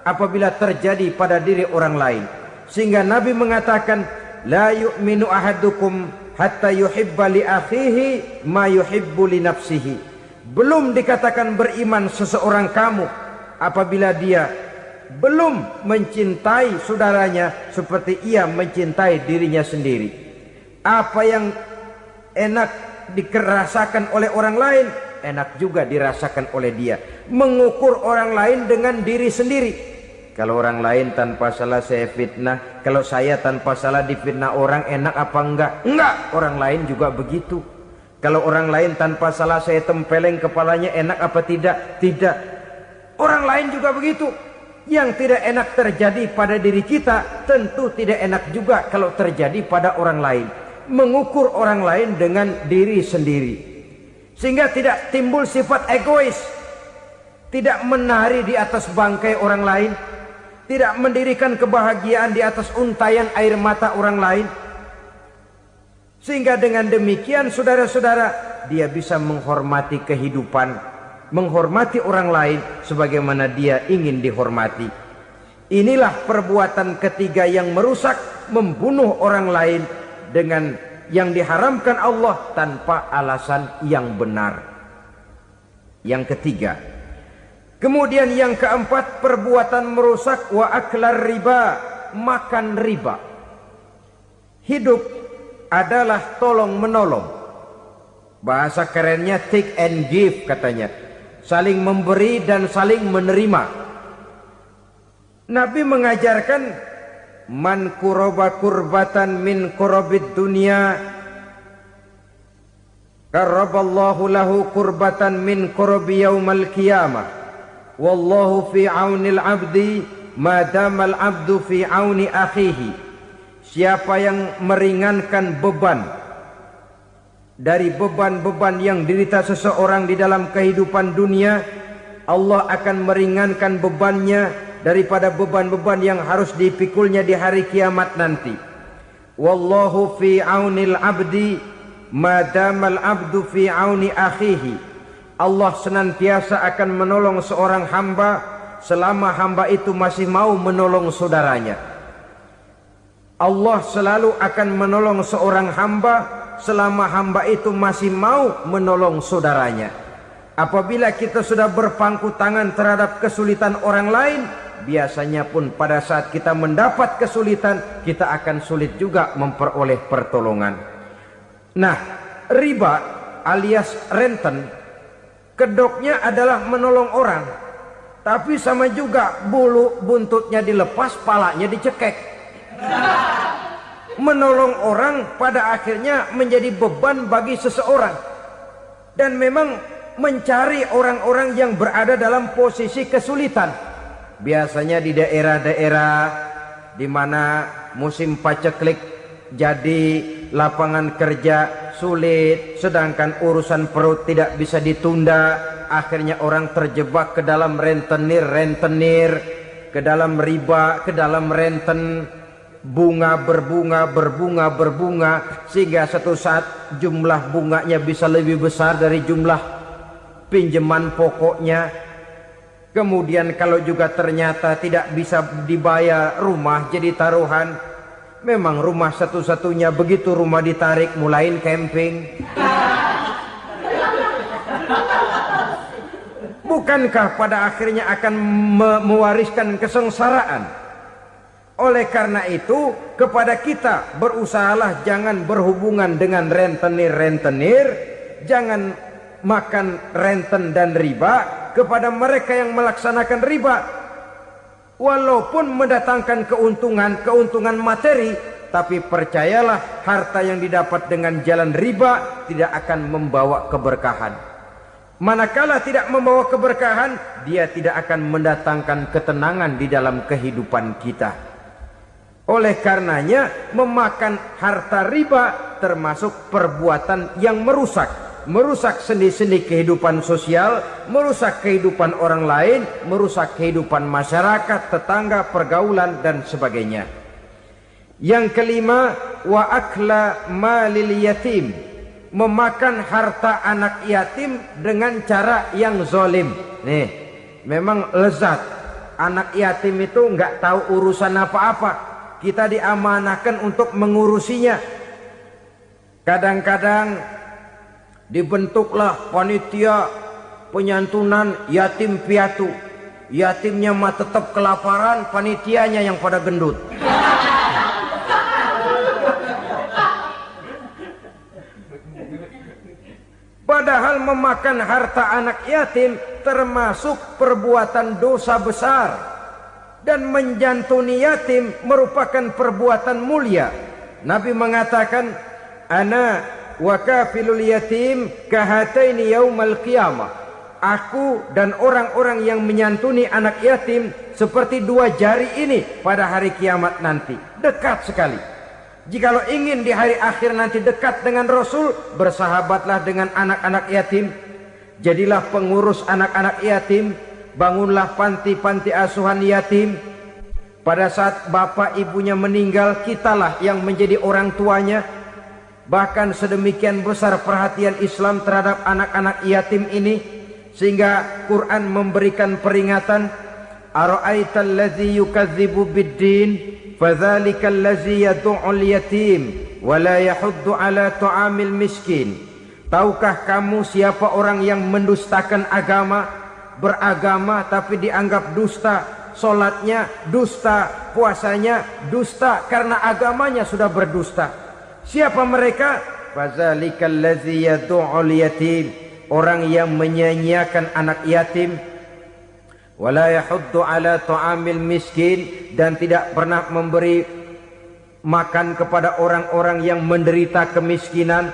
apabila terjadi pada diri orang lain. Sehingga Nabi mengatakan, la yu'minu ahadukum hatta yuhibba li akhihi ma yuhibbu li nafsihi. Belum dikatakan beriman seseorang kamu apabila dia belum mencintai saudaranya seperti ia mencintai dirinya sendiri. Apa yang enak dirasakan oleh orang lain, enak juga dirasakan oleh dia. Mengukur orang lain dengan diri sendiri. Kalau orang lain tanpa salah saya fitnah, kalau saya tanpa salah difitnah orang, enak apa enggak? Enggak, orang lain juga begitu. Kalau orang lain tanpa salah saya tempeleng kepalanya, enak apa tidak? Tidak. Orang lain juga begitu. Yang tidak enak terjadi pada diri kita, tentu tidak enak juga kalau terjadi pada orang lain. Mengukur orang lain dengan diri sendiri, sehingga tidak timbul sifat egois, tidak menari di atas bangkai orang lain, tidak mendirikan kebahagiaan di atas untayan air mata orang lain. Sehingga dengan demikian saudara-saudara, dia bisa menghormati kehidupan, menghormati orang lain sebagaimana dia ingin dihormati. Inilah perbuatan ketiga yang merusak, membunuh orang lain dengan yang diharamkan Allah tanpa alasan yang benar. Yang ketiga. Kemudian yang keempat, perbuatan merusak wa aklar riba, makan riba. Hidup adalah tolong menolong. Bahasa kerennya take and give katanya. Saling memberi dan saling menerima. Nabi mengajarkan man kuraba kurbatan min kurabid dunya karaballahu lahu kurbatan min kurabi yaumal qiyamah. Wallahu fi aunil abdi madamal abdu fi auni akhihi. Siapa yang meringankan beban dari beban-beban yang dirita seseorang di dalam kehidupan dunia, Allah akan meringankan bebannya daripada beban-beban yang harus dipikulnya di hari kiamat nanti. Wallahu fi aunil abdi madamal abdu fi auni akhihi. Allah senantiasa akan menolong seorang hamba selama hamba itu masih mau menolong saudaranya. Allah selalu akan menolong seorang hamba selama hamba itu masih mau menolong saudaranya. Apabila kita sudah berpangku tangan terhadap kesulitan orang lain, biasanya pun pada saat kita mendapat kesulitan, kita akan sulit juga memperoleh pertolongan. Nah, riba alias renten, kedoknya adalah menolong orang, tapi sama juga bulu buntutnya dilepas, palanya dicekek. Menolong orang pada akhirnya menjadi beban bagi seseorang, dan memang mencari orang-orang yang berada dalam posisi kesulitan. Biasanya di daerah-daerah di mana musim paceklik, jadi lapangan kerja sulit, sedangkan urusan perut tidak bisa ditunda. Akhirnya orang terjebak ke dalam rentenir, ke dalam riba, ke dalam renten. Bunga berbunga, sehingga satu saat jumlah bunganya bisa lebih besar dari jumlah pinjaman pokoknya. Kemudian kalau juga ternyata tidak bisa dibayar, rumah jadi taruhan. Memang rumah satu-satunya, begitu rumah ditarik mulain camping. Bukankah pada akhirnya akan mewariskan kesengsaraan? Oleh karena itu, kepada kita berusahalah jangan berhubungan dengan rentenir, jangan makan renten dan riba. Kepada mereka yang melaksanakan riba, walaupun mendatangkan keuntungan materi, tapi percayalah harta yang didapat dengan jalan riba tidak akan membawa keberkahan. Manakala tidak membawa keberkahan, dia tidak akan mendatangkan ketenangan di dalam kehidupan kita. Oleh karenanya, memakan harta riba termasuk perbuatan yang merusak sendi-sendi kehidupan sosial, merusak kehidupan orang lain, merusak kehidupan masyarakat, tetangga, pergaulan dan sebagainya. Yang kelima, wa akla malil yatim, memakan harta anak yatim dengan cara yang zalim. Nih, memang lezat. Anak yatim itu nggak tahu urusan apa-apa. Kita diamanahkan untuk mengurusinya. Kadang-kadang dibentuklah panitia penyantunan yatim piatu. Yatimnya mah tetap kelaparan, panitianya yang pada gendut. Padahal memakan harta anak yatim termasuk perbuatan dosa besar. Dan menjantuni yatim merupakan perbuatan mulia. Nabi mengatakan, ana wa kafilul yatim kahataini yaumal qiyamah. Aku dan orang-orang yang menyantuni anak yatim seperti dua jari ini pada hari kiamat nanti. Dekat sekali. Jikalau ingin di hari akhir nanti dekat dengan Rasul, bersahabatlah dengan anak-anak yatim. Jadilah pengurus anak-anak yatim. Bangunlah panti-panti asuhan yatim. Pada saat bapak ibunya meninggal, kitalah yang menjadi orang tuanya. Bahkan sedemikian besar perhatian Islam terhadap anak-anak yatim ini, sehingga Quran memberikan peringatan, ara'aital ladzi yukadzibu biddin fadzalikal ladzi yad'ul yatim wa la yahuddu ala ta'amil miskin. Tahukah kamu siapa orang yang mendustakan agama? Beragama tapi dianggap dusta, solatnya dusta, puasanya dusta, karena agamanya sudah berdusta. Siapa mereka? Fazalikal ladzi yad'ul yatim, orang yang menyia-nyiakan anak yatim. Wala yahuddu ala ta'amil miskin, dan tidak pernah memberi makan kepada orang-orang yang menderita kemiskinan,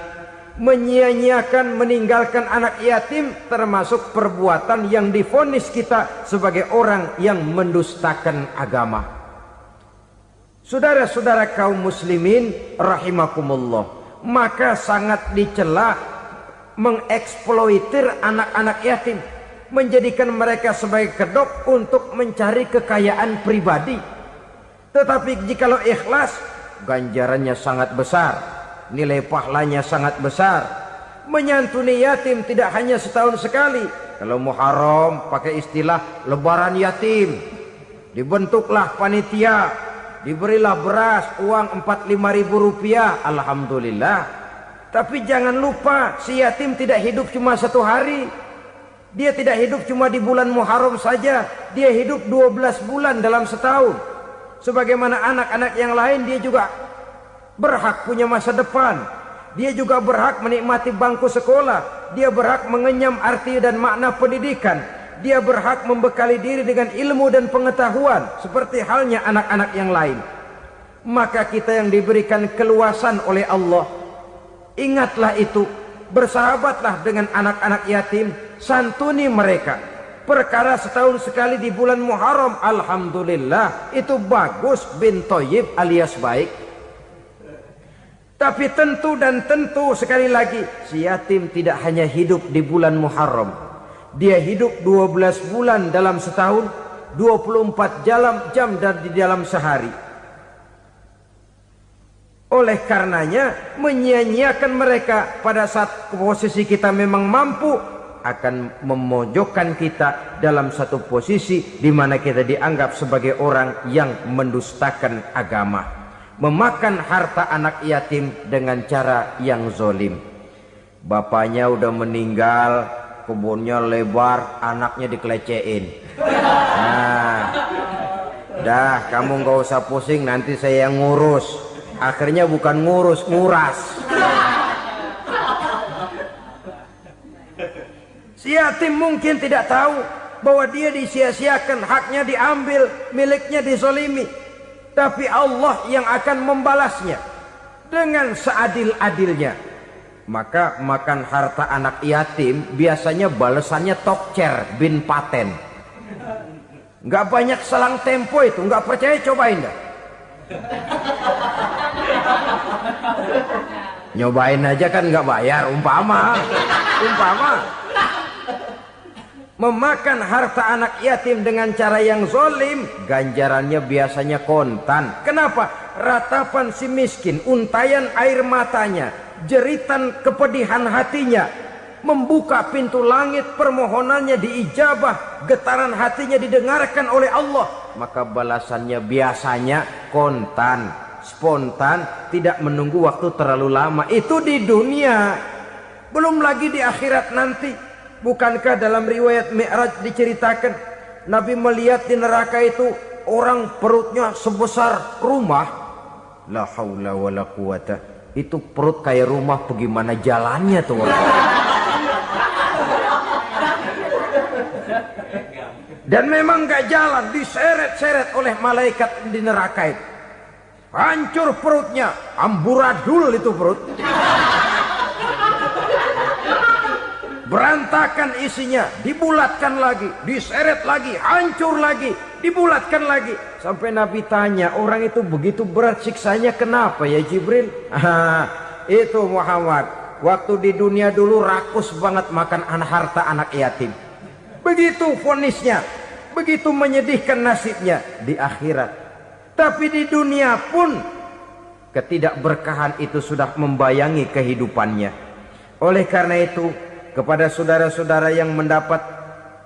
menyia-nyiakan, meninggalkan anak yatim, termasuk perbuatan yang divonis kita sebagai orang yang mendustakan agama. Saudara-saudara kaum muslimin rahimakumullah, maka sangat dicela mengeksploitir anak-anak yatim, menjadikan mereka sebagai kedok untuk mencari kekayaan pribadi. Tetapi jikalau ikhlas, ganjarannya sangat besar, nilai pahalanya sangat besar. Menyantuni yatim tidak hanya setahun sekali. Kalau Muharram pakai istilah lebaran yatim, dibentuklah panitia, diberilah beras, uang 45.000 rupiah, alhamdulillah. Tapi jangan lupa, si yatim tidak hidup cuma satu hari. Dia tidak hidup cuma di bulan Muharram saja, dia hidup 12 bulan dalam setahun. Sebagaimana anak-anak yang lain, dia juga berhak punya masa depan. Dia juga berhak menikmati bangku sekolah. Dia berhak mengenyam arti dan makna pendidikan. Dia berhak membekali diri dengan ilmu dan pengetahuan seperti halnya anak-anak yang lain. Maka kita yang diberikan keluasan oleh Allah, ingatlah itu, bersahabatlah dengan anak-anak yatim, santuni mereka. Perkara setahun sekali di bulan Muharram, alhamdulillah, itu bagus, bin Thayyib alias baik. Tapi tentu dan tentu sekali lagi, si yatim tidak hanya hidup di bulan Muharram. Dia hidup 12 bulan dalam setahun, 24 jam di dalam sehari. Oleh karenanya, menyia-nyiakan mereka pada saat posisi kita memang mampu akan memojokkan kita dalam satu posisi di mana kita dianggap sebagai orang yang mendustakan agama, memakan harta anak yatim dengan cara yang zolim. Bapaknya udah meninggal, kebunnya lebar, anaknya dikelecehin. Nah, dah kamu gak usah pusing, nanti saya yang ngurus. Akhirnya bukan ngurus, nguras. Si yatim mungkin tidak tahu bahwa dia disia-siakan, haknya diambil, miliknya dizolimi. Tapi Allah yang akan membalasnya dengan seadil-adilnya. Maka makan harta anak yatim biasanya balasannya tokcer bin paten. Nggak banyak selang tempo itu, nggak percaya cobain dah. Nyobain aja kan nggak bayar, umpama. Memakan harta anak yatim dengan cara yang zolim, ganjarannya biasanya kontan. Kenapa? Ratapan si miskin, untayan air matanya, jeritan kepedihan hatinya, membuka pintu langit, permohonannya diijabah, getaran hatinya didengarkan oleh Allah. Maka balasannya biasanya kontan, spontan, tidak menunggu waktu terlalu lama. Itu di dunia, belum lagi di akhirat nanti. Bukankah dalam riwayat Mi'raj diceritakan Nabi melihat di neraka itu orang perutnya sebesar rumah? La haula wala quwata. Itu perut kayak rumah, bagaimana jalannya tuh orang? Dan memang gak jalan, diseret-seret oleh malaikat di neraka itu. Hancur perutnya, amburadul itu perut. Berantakan isinya, dibulatkan lagi, diseret lagi, hancur lagi, dibulatkan lagi. Sampai Nabi tanya, orang itu begitu berat siksanya kenapa ya Jibril? Itu Muhammad, waktu di dunia dulu rakus banget makan harta anak yatim. Begitu vonisnya, begitu menyedihkan nasibnya di akhirat. Tapi di dunia pun ketidakberkahan itu sudah membayangi kehidupannya. Oleh karena itu, kepada saudara-saudara yang mendapat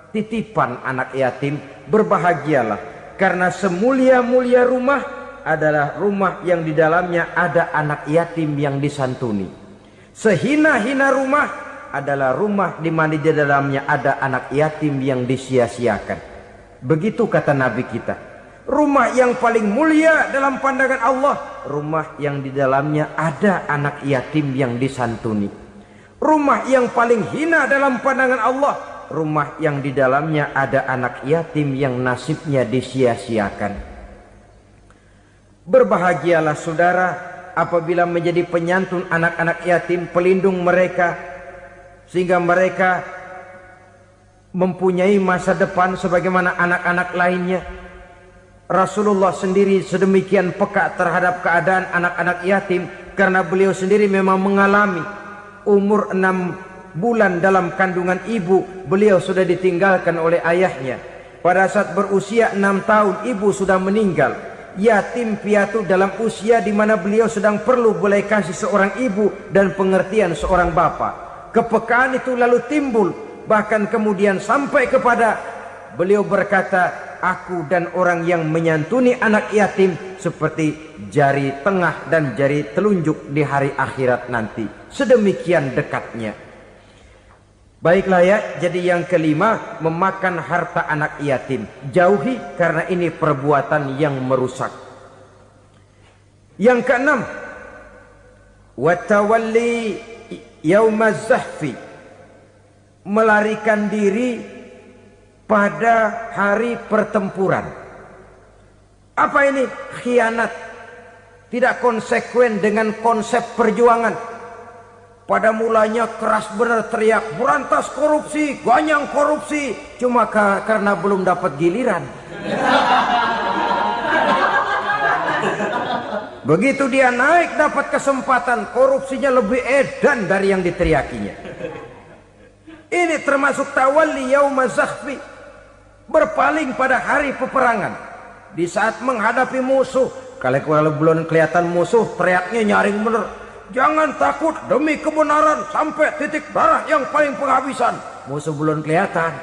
titipan anak yatim, berbahagialah, karena semulia-mulia rumah adalah rumah yang di dalamnya ada anak yatim yang disantuni. Sehina-hina rumah adalah rumah di mana di dalamnya ada anak yatim yang disia-siakan. Begitu kata Nabi kita. Rumah yang paling mulia dalam pandangan Allah, rumah yang di dalamnya ada anak yatim yang disantuni. Rumah yang paling hina dalam pandangan Allah, rumah yang di dalamnya ada anak yatim yang nasibnya disia-siakan. Berbahagialah saudara apabila menjadi penyantun anak-anak yatim, pelindung mereka, sehingga mereka mempunyai masa depan sebagaimana anak-anak lainnya. Rasulullah sendiri sedemikian peka terhadap keadaan anak-anak yatim karena beliau sendiri memang mengalami umur 6 bulan dalam kandungan ibu, beliau sudah ditinggalkan oleh ayahnya. Pada saat berusia 6 tahun ibu sudah meninggal. Yatim piatu dalam usia di mana beliau sedang perlu belas kasih seorang ibu dan pengertian seorang bapa. Kepekaan itu lalu timbul, bahkan kemudian sampai kepada beliau berkata, aku dan orang yang menyantuni anak yatim seperti jari tengah dan jari telunjuk di hari akhirat nanti. Sedemikian dekatnya. Baiklah ya, jadi yang kelima, memakan harta anak yatim. Jauhi karena ini perbuatan yang merusak. Yang keenam, watawalli yaumaz zahfi, melarikan diri pada hari pertempuran. Apa ini? Khianat. Tidak konsekuen dengan konsep perjuangan. Pada mulanya keras benar teriak, berantas korupsi, ganyang korupsi. Cuma karena belum dapat giliran. Begitu dia naik dapat kesempatan, korupsinya lebih edan dari yang diteriakinya. Ini termasuk tawalli yaumaz zahfi, berpaling pada hari peperangan. Di saat menghadapi musuh, kalau belum kelihatan musuh, teriaknya nyaring bener. Jangan takut, demi kebenaran sampai titik darah yang paling penghabisan. Musuh belum kelihatan.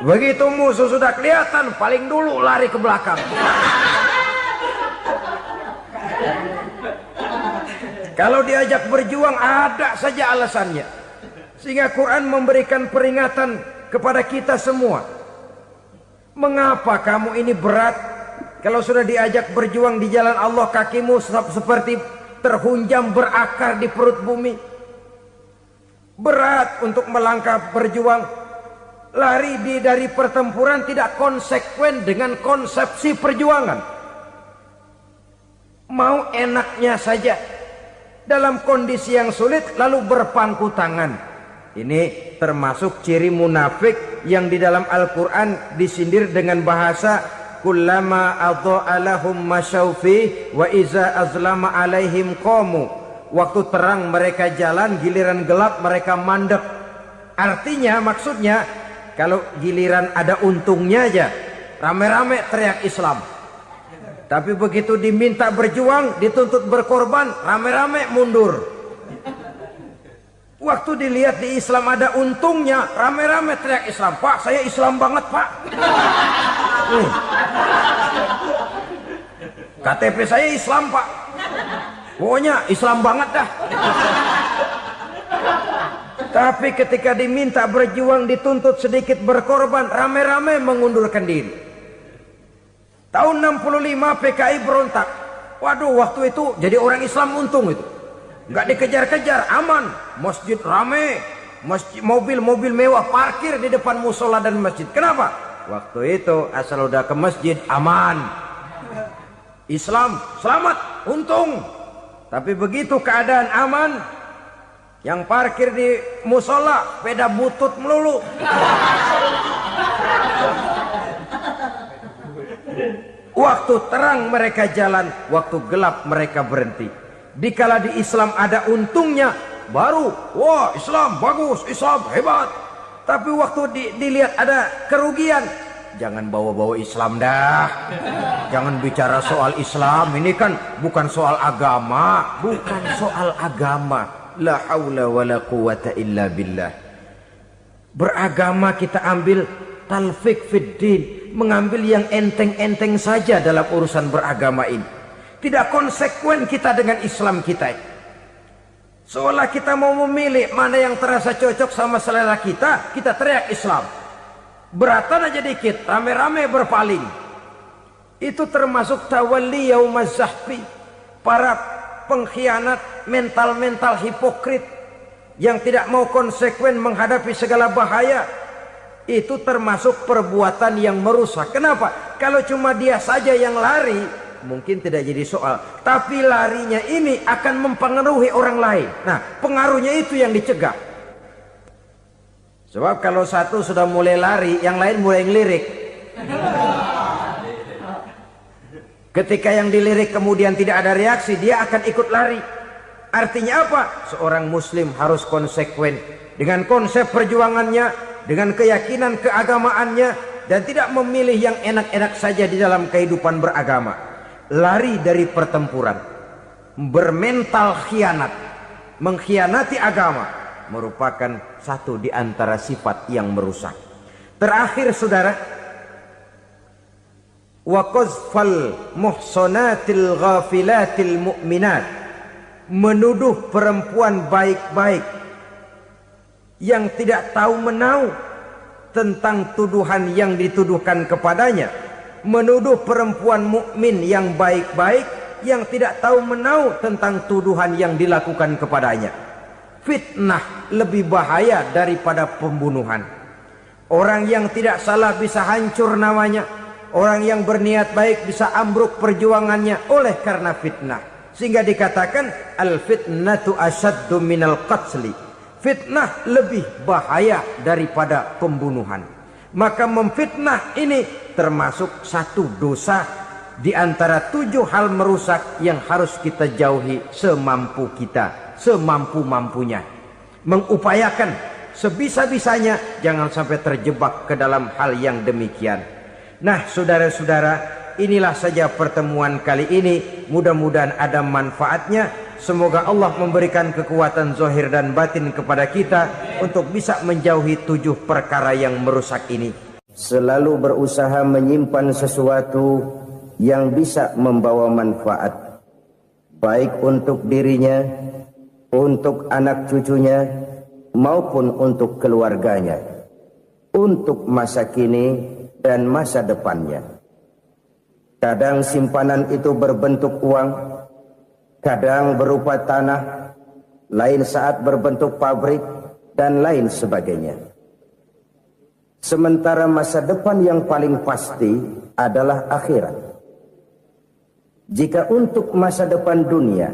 Begitu musuh sudah kelihatan, paling dulu lari ke belakang. Kalau diajak berjuang ada saja alasannya. Sehingga Quran memberikan peringatan kepada kita semua. Mengapa kamu ini berat? Kalau sudah diajak berjuang di jalan Allah, kakimu seperti terhunjam berakar di perut bumi. Berat untuk melangkah berjuang. Lari dari pertempuran tidak konsekuen dengan konsepsi perjuangan. Mau enaknya saja. Dalam kondisi yang sulit lalu berpangku tangan. Ini termasuk ciri munafik yang di dalam Al-Quran disindir dengan bahasa kullama adha'a lahum masyaufi wa iza azlama alaihim qamu. Waktu terang mereka jalan, giliran gelap mereka mandek. Artinya, maksudnya, kalau giliran ada untungnya aja, rame-rame teriak Islam. Tapi begitu diminta berjuang, dituntut berkorban, rame-rame mundur. Waktu dilihat di Islam ada untungnya, rame-rame teriak Islam. Pak, saya Islam banget, Pak. KTP saya Islam, Pak. Pokoknya Islam banget dah. Tapi ketika diminta berjuang, dituntut sedikit berkorban, rame-rame mengundurkan diri. Tahun 65 PKI berontak. Waduh, waktu itu jadi orang Islam untung itu. Nggak dikejar-kejar, aman. Masjid rame, mobil-mobil mewah parkir di depan musola dan masjid. Kenapa? Waktu itu asal udah ke masjid aman. Islam selamat, untung. Tapi begitu keadaan aman, yang parkir di musola sepeda butut melulu. Waktu terang mereka jalan, waktu gelap mereka berhenti. Dikala di Islam ada untungnya, baru wah Islam bagus, Islam hebat. Tapi waktu dilihat ada kerugian, jangan bawa-bawa Islam dah. Jangan bicara soal Islam, ini kan bukan soal agama. Bukan soal agama. La haula wa la quwata illa billah. Beragama kita ambil talfik fid din, mengambil yang enteng-enteng saja dalam urusan beragama ini. Tidak konsekuen kita dengan Islam kita. Seolah kita mau memilih mana yang terasa cocok sama selera kita, kita teriak Islam. Beratan aja dikit, rame-rame berpaling. Itu termasuk tawalli yaumaz zahfi. Para pengkhianat, mental-mental hipokrit yang tidak mau konsekuen menghadapi segala bahaya. Itu termasuk perbuatan yang merusak. Kenapa? Kalau cuma dia saja yang lari, mungkin tidak jadi soal. Tapi larinya ini akan mempengaruhi orang lain. Nah, pengaruhnya itu yang dicegah. Sebab kalau satu sudah mulai lari, yang lain mulai ngelirik. Ketika yang dilirik kemudian tidak ada reaksi, dia akan ikut lari. Artinya apa? Seorang muslim harus konsekuen dengan konsep perjuangannya, dengan keyakinan keagamaannya, dan tidak memilih yang enak-enak saja di dalam kehidupan beragama. Lari dari pertempuran, bermental khianat, mengkhianati agama, merupakan satu di antara sifat yang merusak. Terakhir saudara, wa qazfal muhsanatil ghafilatil mu'minat, menuduh perempuan baik-baik yang tidak tahu menahu tentang tuduhan yang dituduhkan kepadanya, menuduh perempuan mukmin yang baik-baik yang tidak tahu menahu tentang tuduhan yang dilakukan kepadanya. Fitnah lebih bahaya daripada pembunuhan. Orang yang tidak salah bisa hancur namanya. Orang yang berniat baik bisa ambruk perjuangannya oleh karena fitnah. Sehingga dikatakan al-fitnatu asyaddu minal qatli. Fitnah lebih bahaya daripada pembunuhan. Maka memfitnah ini termasuk satu dosa di antara 7 hal merusak yang harus kita jauhi semampu kita, semampu-mampunya. Mengupayakan sebisa-bisanya jangan sampai terjebak ke dalam hal yang demikian. Nah, saudara-saudara, inilah saja pertemuan kali ini. Mudah-mudahan ada manfaatnya. Semoga Allah memberikan kekuatan zahir dan batin kepada kita untuk bisa menjauhi 7 perkara yang merusak ini. Selalu berusaha menyimpan sesuatu yang bisa membawa manfaat, baik untuk dirinya, untuk anak cucunya, maupun untuk keluarganya, untuk masa kini dan masa depannya. Kadang simpanan itu berbentuk uang, kadang berupa tanah, lain saat berbentuk pabrik, dan lain sebagainya. Sementara masa depan yang paling pasti adalah akhirat. Jika untuk masa depan dunia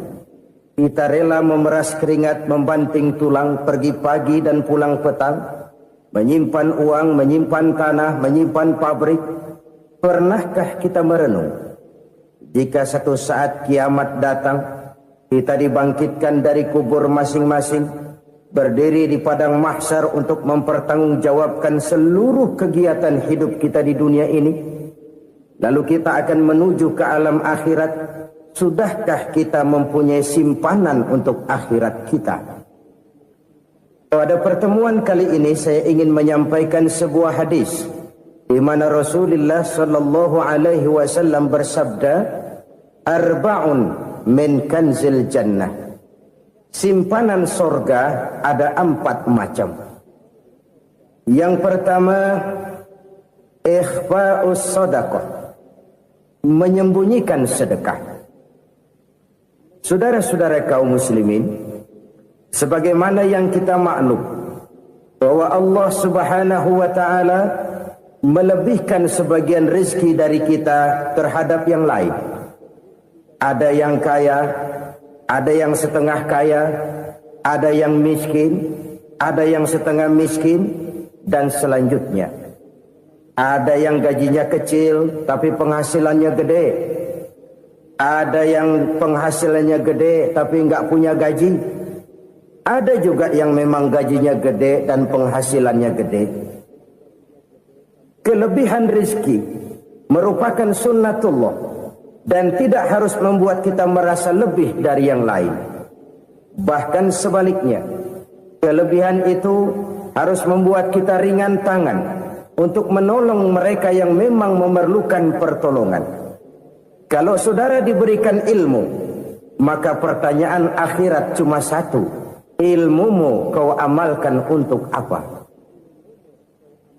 kita rela memeras keringat, membanting tulang, pergi pagi dan pulang petang, menyimpan uang, menyimpan tanah, menyimpan pabrik, pernahkah kita merenung jika satu saat kiamat datang, kita dibangkitkan dari kubur masing-masing, berdiri di padang mahsyar untuk mempertanggungjawabkan seluruh kegiatan hidup kita di dunia ini, lalu kita akan menuju ke alam akhirat. Sudahkah kita mempunyai simpanan untuk akhirat kita? Pada pertemuan kali ini saya ingin menyampaikan sebuah hadis di mana Rasulullah sallallahu alaihi wasallam bersabda, arba'un min kanzil jannah. Simpanan sorga ada 4 macam. Yang pertama, ikhfa'us sadaqah, menyembunyikan sedekah. Saudara-saudara kaum muslimin, sebagaimana yang kita maklum bahwa Allah Subhanahu wa taala melebihkan sebagian rezeki dari kita terhadap yang lain. Ada yang kaya, ada yang setengah kaya, ada yang miskin, ada yang setengah miskin, dan selanjutnya. Ada yang gajinya kecil tapi penghasilannya gede. Ada yang penghasilannya gede tapi nggak punya gaji. Ada juga yang memang gajinya gede dan penghasilannya gede. Kelebihan rezeki merupakan sunnatullah dan tidak harus membuat kita merasa lebih dari yang lain. Bahkan sebaliknya, kelebihan itu harus membuat kita ringan tangan untuk menolong mereka yang memang memerlukan pertolongan. Kalau saudara diberikan ilmu, maka pertanyaan akhirat cuma satu: ilmumu kau amalkan untuk apa?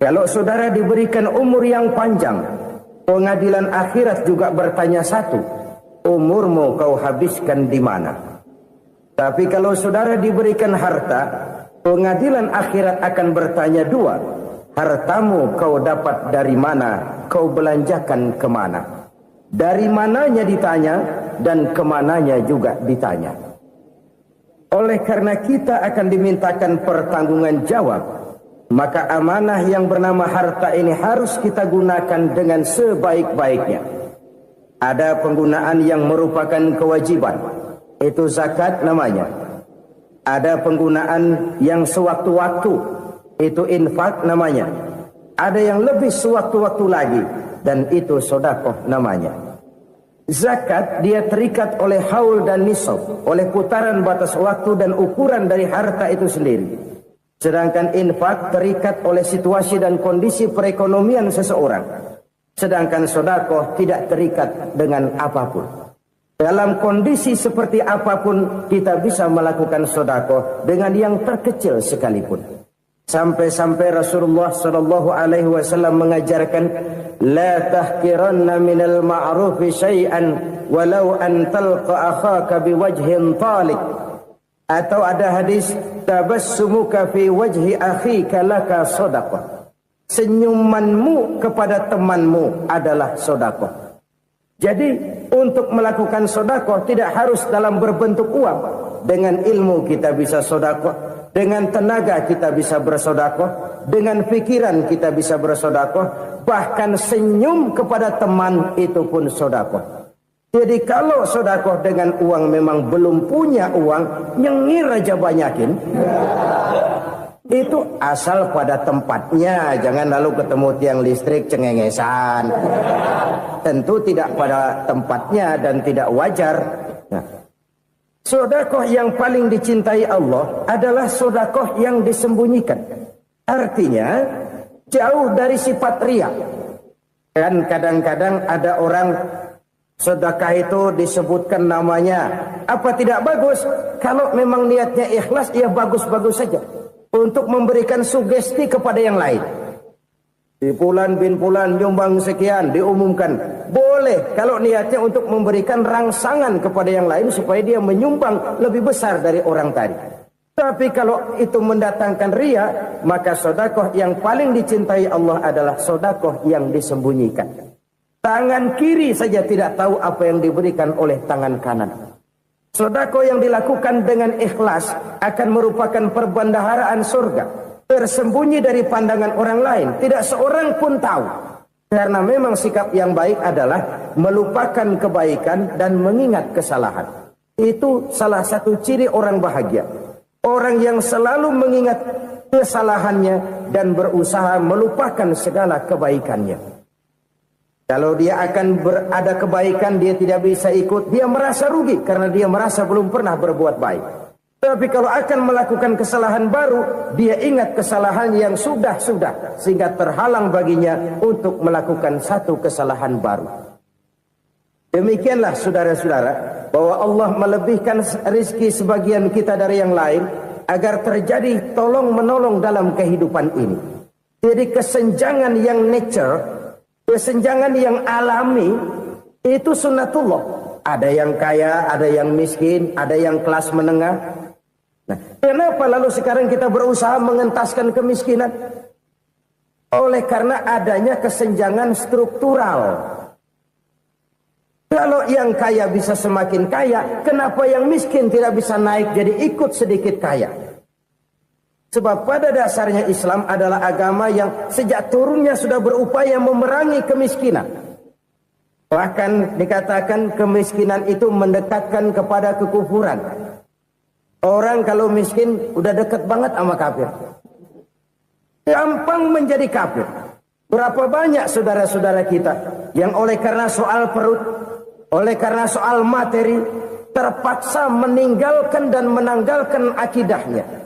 Kalau saudara diberikan umur yang panjang, pengadilan akhirat juga bertanya satu: umurmu kau habiskan di mana? Tapi kalau saudara diberikan harta, pengadilan akhirat akan bertanya 2: hartamu kau dapat dari mana, kau belanjakan kemana. Dari mananya ditanya, dan kemananya juga ditanya. Oleh karena kita akan dimintakan pertanggungan jawab, maka amanah yang bernama harta ini harus kita gunakan dengan sebaik-baiknya. Ada penggunaan yang merupakan kewajiban, itu zakat namanya. Ada penggunaan yang sewaktu-waktu, itu infak namanya. Ada yang lebih sewaktu-waktu lagi, dan itu sedekah namanya. Zakat dia terikat oleh haul dan nisab, oleh putaran batas waktu dan ukuran dari harta itu sendiri. Sedangkan infak terikat oleh situasi dan kondisi perekonomian seseorang. Sedangkan sedekah tidak terikat dengan apapun. Dalam kondisi seperti apapun kita bisa melakukan sedekah dengan yang terkecil sekalipun. Sampai-sampai Rasulullah sallallahu alaihi wasallam mengajarkan, la tahqiranna minal ma'rufi syai'an walau an talqa akhaka biwajhin talik. Atau ada hadis, tabassumuka fi wajhi akhika laka sedekah. Senyumanmu kepada temanmu adalah sedekah. Jadi untuk melakukan sedekah tidak harus dalam berbentuk uang. Dengan ilmu kita bisa sedekah, dengan tenaga kita bisa bersedekah, dengan pikiran kita bisa bersedekah, bahkan senyum kepada teman itu pun sedekah. Jadi kalau sedekah dengan uang memang belum punya uang, nyengir aja banyakin. Itu asal pada tempatnya, jangan lalu ketemu tiang listrik cengengesan. Tentu tidak pada tempatnya dan tidak wajar. Nah, sedekah yang paling dicintai Allah adalah sedekah yang disembunyikan. Artinya jauh dari sifat riya. Kan kadang-kadang ada orang sedekah itu disebutkan namanya. Apa tidak bagus? Kalau memang niatnya ikhlas, ya bagus-bagus saja. Untuk memberikan sugesti kepada yang lain. Di Fulan bin Fulan nyumbang sekian, diumumkan. Boleh kalau niatnya untuk memberikan rangsangan kepada yang lain supaya dia menyumbang lebih besar dari orang tadi. Tapi kalau itu mendatangkan riya, maka sedekah yang paling dicintai Allah adalah sedekah yang disembunyikan. Tangan kiri saja tidak tahu apa yang diberikan oleh tangan kanan. Sedekah yang dilakukan dengan ikhlas akan merupakan perbendaharaan surga, tersembunyi dari pandangan orang lain, tidak seorang pun tahu. Karena memang sikap yang baik adalah melupakan kebaikan dan mengingat kesalahan. Itu salah satu ciri orang bahagia. Orang yang selalu mengingat kesalahannya dan berusaha melupakan segala kebaikannya. Kalau dia akan ada kebaikan, dia tidak bisa ikut, dia merasa rugi karena dia merasa belum pernah berbuat baik. Tapi kalau akan melakukan kesalahan baru, dia ingat kesalahan yang sudah-sudah, sehingga terhalang baginya untuk melakukan satu kesalahan baru. Demikianlah saudara-saudara, bahwa Allah melebihkan rizki sebagian kita dari yang lain, agar terjadi tolong-menolong dalam kehidupan ini. Jadi kesenjangan yang nature, kesenjangan yang alami, itu sunnatullah. Ada yang kaya, ada yang miskin, ada yang kelas menengah. Nah, kenapa lalu sekarang kita berusaha mengentaskan kemiskinan? Oleh karena adanya kesenjangan struktural. Kalau yang kaya bisa semakin kaya, kenapa yang miskin tidak bisa naik jadi ikut sedikit kaya? Sebab pada dasarnya Islam adalah agama yang sejak turunnya sudah berupaya memerangi kemiskinan. Bahkan dikatakan kemiskinan itu mendekatkan kepada kekufuran. Orang kalau miskin udah dekat banget sama kafir. Gampang menjadi kafir. Berapa banyak saudara-saudara kita yang oleh karena soal perut, oleh karena soal materi, terpaksa meninggalkan dan menanggalkan akidahnya.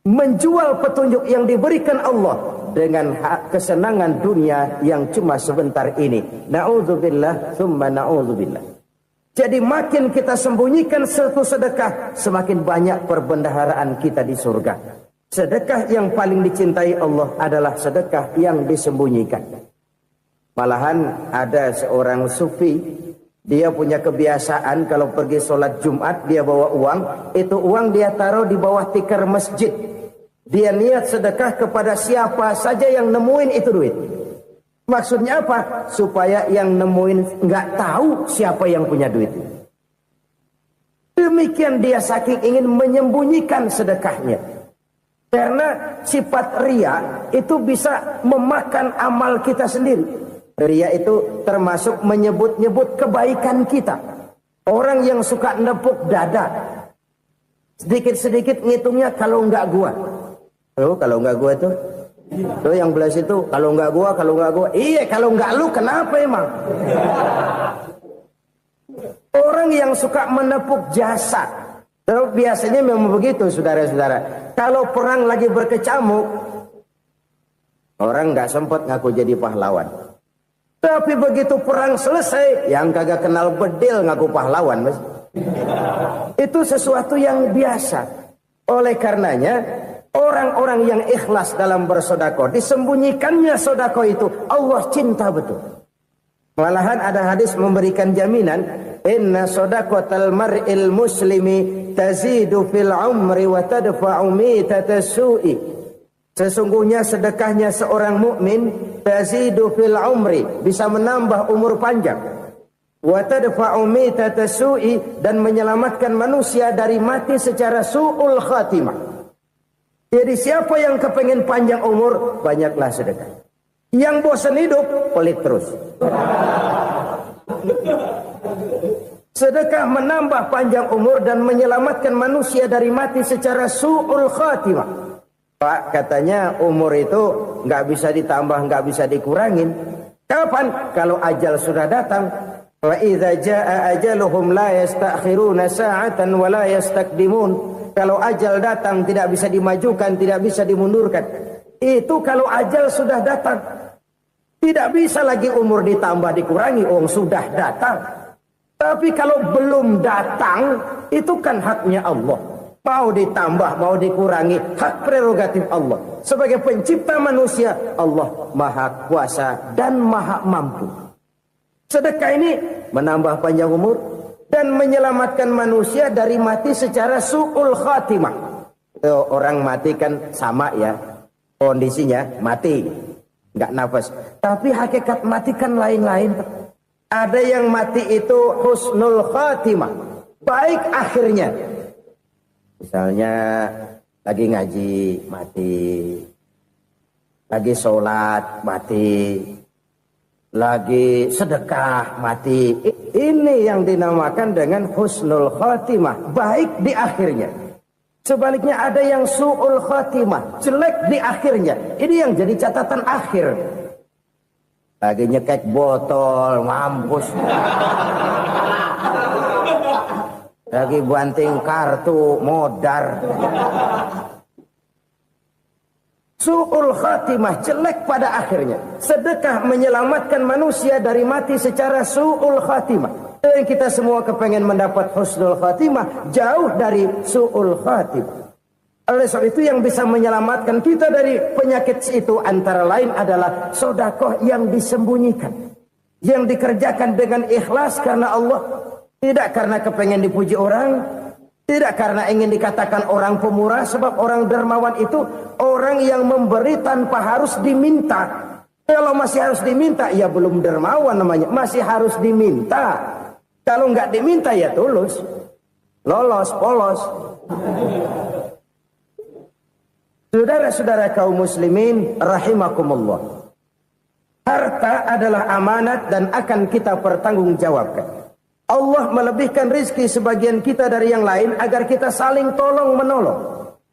Menjual petunjuk yang diberikan Allah dengan kesenangan dunia yang cuma sebentar ini. Na'udzubillah, thumma na'udzubillah. Jadi makin kita sembunyikan satu sedekah, semakin banyak perbendaharaan kita di surga. Sedekah yang paling dicintai Allah adalah sedekah yang disembunyikan. Malahan ada seorang sufi, dia punya kebiasaan kalau pergi sholat Jumat dia bawa uang, itu uang dia taruh di bawah tikar masjid. Dia niat sedekah kepada siapa saja yang nemuin itu duit. Maksudnya apa? Supaya yang nemuin nggak tahu siapa yang punya duit. Demikian dia saking ingin menyembunyikan sedekahnya. Karena sifat riya itu bisa memakan amal kita sendiri. Riya itu termasuk menyebut-nyebut kebaikan kita. Orang yang suka nepuk dada, sedikit-sedikit ngitungnya kalau nggak gua. Kalau nggak gua tuh yang belas itu kalau nggak gua. Iya, kalau nggak lu kenapa emang? Orang yang suka menepuk jasa, biasanya memang begitu, saudara-saudara. Kalau perang lagi berkecamuk, orang nggak sempat ngaku jadi pahlawan. Tapi begitu perang selesai, yang kagak kenal bedil ngaku pahlawan, mas. Itu sesuatu yang biasa. Oleh karenanya, orang-orang yang ikhlas dalam bersedekah, disembunyikannya sedekah itu, Allah cinta betul. Malahan ada hadis memberikan jaminan, inna shadaqatal mar'il muslimi tazidu fil umri wa tadfa'u mitatas su'i. Sesungguhnya sedekahnya seorang mukmin tazidu fil umri, bisa menambah umur panjang. Wa tadfa'u mitatas su'i, dan menyelamatkan manusia dari mati secara su'ul khatimah. Jadi siapa yang kepengen panjang umur, banyaklah sedekah. Yang bosan hidup, pelit terus. Sedekah menambah panjang umur dan menyelamatkan manusia dari mati secara su'ul khatimah. Pak, katanya umur itu nggak bisa ditambah, nggak bisa dikurangin. Kapan? Kalau ajal sudah datang. Wa idza jaa ajaluhum la yastakhiruna sa'atan wa la yastakdimun. Kalau ajal datang tidak bisa dimajukan, tidak bisa dimundurkan. Itu kalau ajal sudah datang. Tidak bisa lagi umur ditambah dikurangi, sudah datang. Tapi kalau belum datang, itu kan haknya Allah. Mau ditambah, mau dikurangi, hak prerogatif Allah. Sebagai pencipta manusia, Allah maha kuasa dan maha mampu. Sedekah ini menambah panjang umur dan menyelamatkan manusia dari mati secara su'ul khatimah. Orang mati kan sama ya, kondisinya mati, nggak nafas. Tapi hakikat mati kan lain-lain. Ada yang mati itu husnul khatimah, baik akhirnya. Misalnya lagi ngaji mati, lagi sholat mati, lagi sedekah mati. Ini yang dinamakan dengan husnul khatimah, baik di akhirnya. Sebaliknya ada yang su'ul khatimah, jelek di akhirnya. Ini yang jadi catatan akhir. Lagi nyekek botol, mampus. Lagi banting kartu, modar. Su'ul khatimah, jelek pada akhirnya. Sedekah menyelamatkan manusia dari mati secara su'ul khatimah. Dan kita semua kepengen mendapat husnul khatimah, jauh dari su'ul khatimah. Oleh sebab itu yang bisa menyelamatkan kita dari penyakit itu antara lain adalah sedekah yang disembunyikan, yang dikerjakan dengan ikhlas karena Allah, tidak karena kepengen dipuji orang, tidak karena ingin dikatakan orang pemurah. Sebab orang dermawan itu orang yang memberi tanpa harus diminta. Kalau masih harus diminta, ya belum dermawan namanya, masih harus diminta. Kalau nggak diminta ya tulus, lolos, polos. Saudara-saudara kaum muslimin rahimakumullah. Harta adalah amanat dan akan kita pertanggungjawabkan. Allah melebihkan rizki sebagian kita dari yang lain agar kita saling tolong menolong,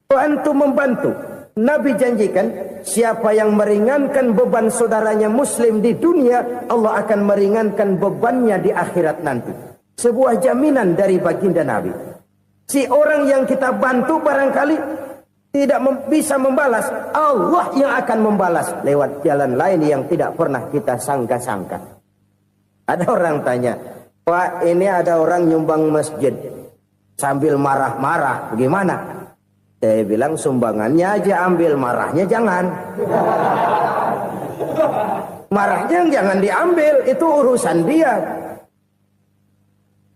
bantu membantu. Nabi janjikan siapa yang meringankan beban saudaranya muslim di dunia, Allah akan meringankan bebannya di akhirat nanti. Sebuah jaminan dari baginda Nabi. Si orang yang kita bantu barangkali tidak bisa membalas, Allah yang akan membalas lewat jalan lain yang tidak pernah kita sangka-sangka. Ada orang tanya, Pak, ini ada orang nyumbang masjid sambil marah-marah, bagaimana? Saya bilang sumbangannya aja ambil, marahnya jangan. Marahnya jangan diambil, itu urusan dia.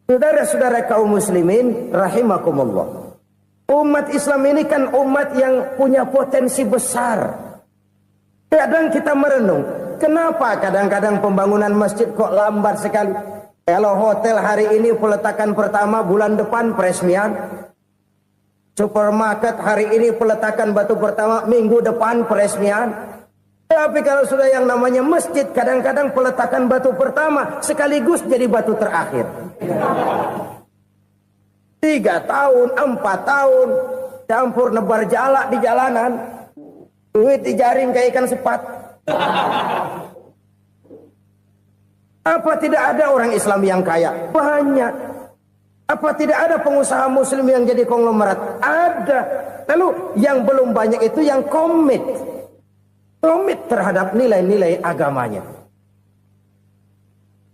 Saudara-saudara kaum muslimin rahimakumullah. Umat Islam ini kan umat yang punya potensi besar. Kadang kita merenung, kenapa kadang-kadang pembangunan masjid kok lambat sekali? Kalau hotel hari ini peletakan pertama, bulan depan peresmian. Supermarket hari ini peletakan batu pertama, minggu depan peresmian. Tapi kalau sudah yang namanya masjid, kadang-kadang peletakan batu pertama sekaligus jadi batu terakhir. 3 tahun, 4 tahun, campur nebar jalak di jalanan, duit dijaring kayak ikan sepat. Apa tidak ada orang Islam yang kaya? Banyak. Apa tidak ada pengusaha muslim yang jadi konglomerat? Ada. Lalu yang belum banyak itu yang komit terhadap nilai-nilai agamanya.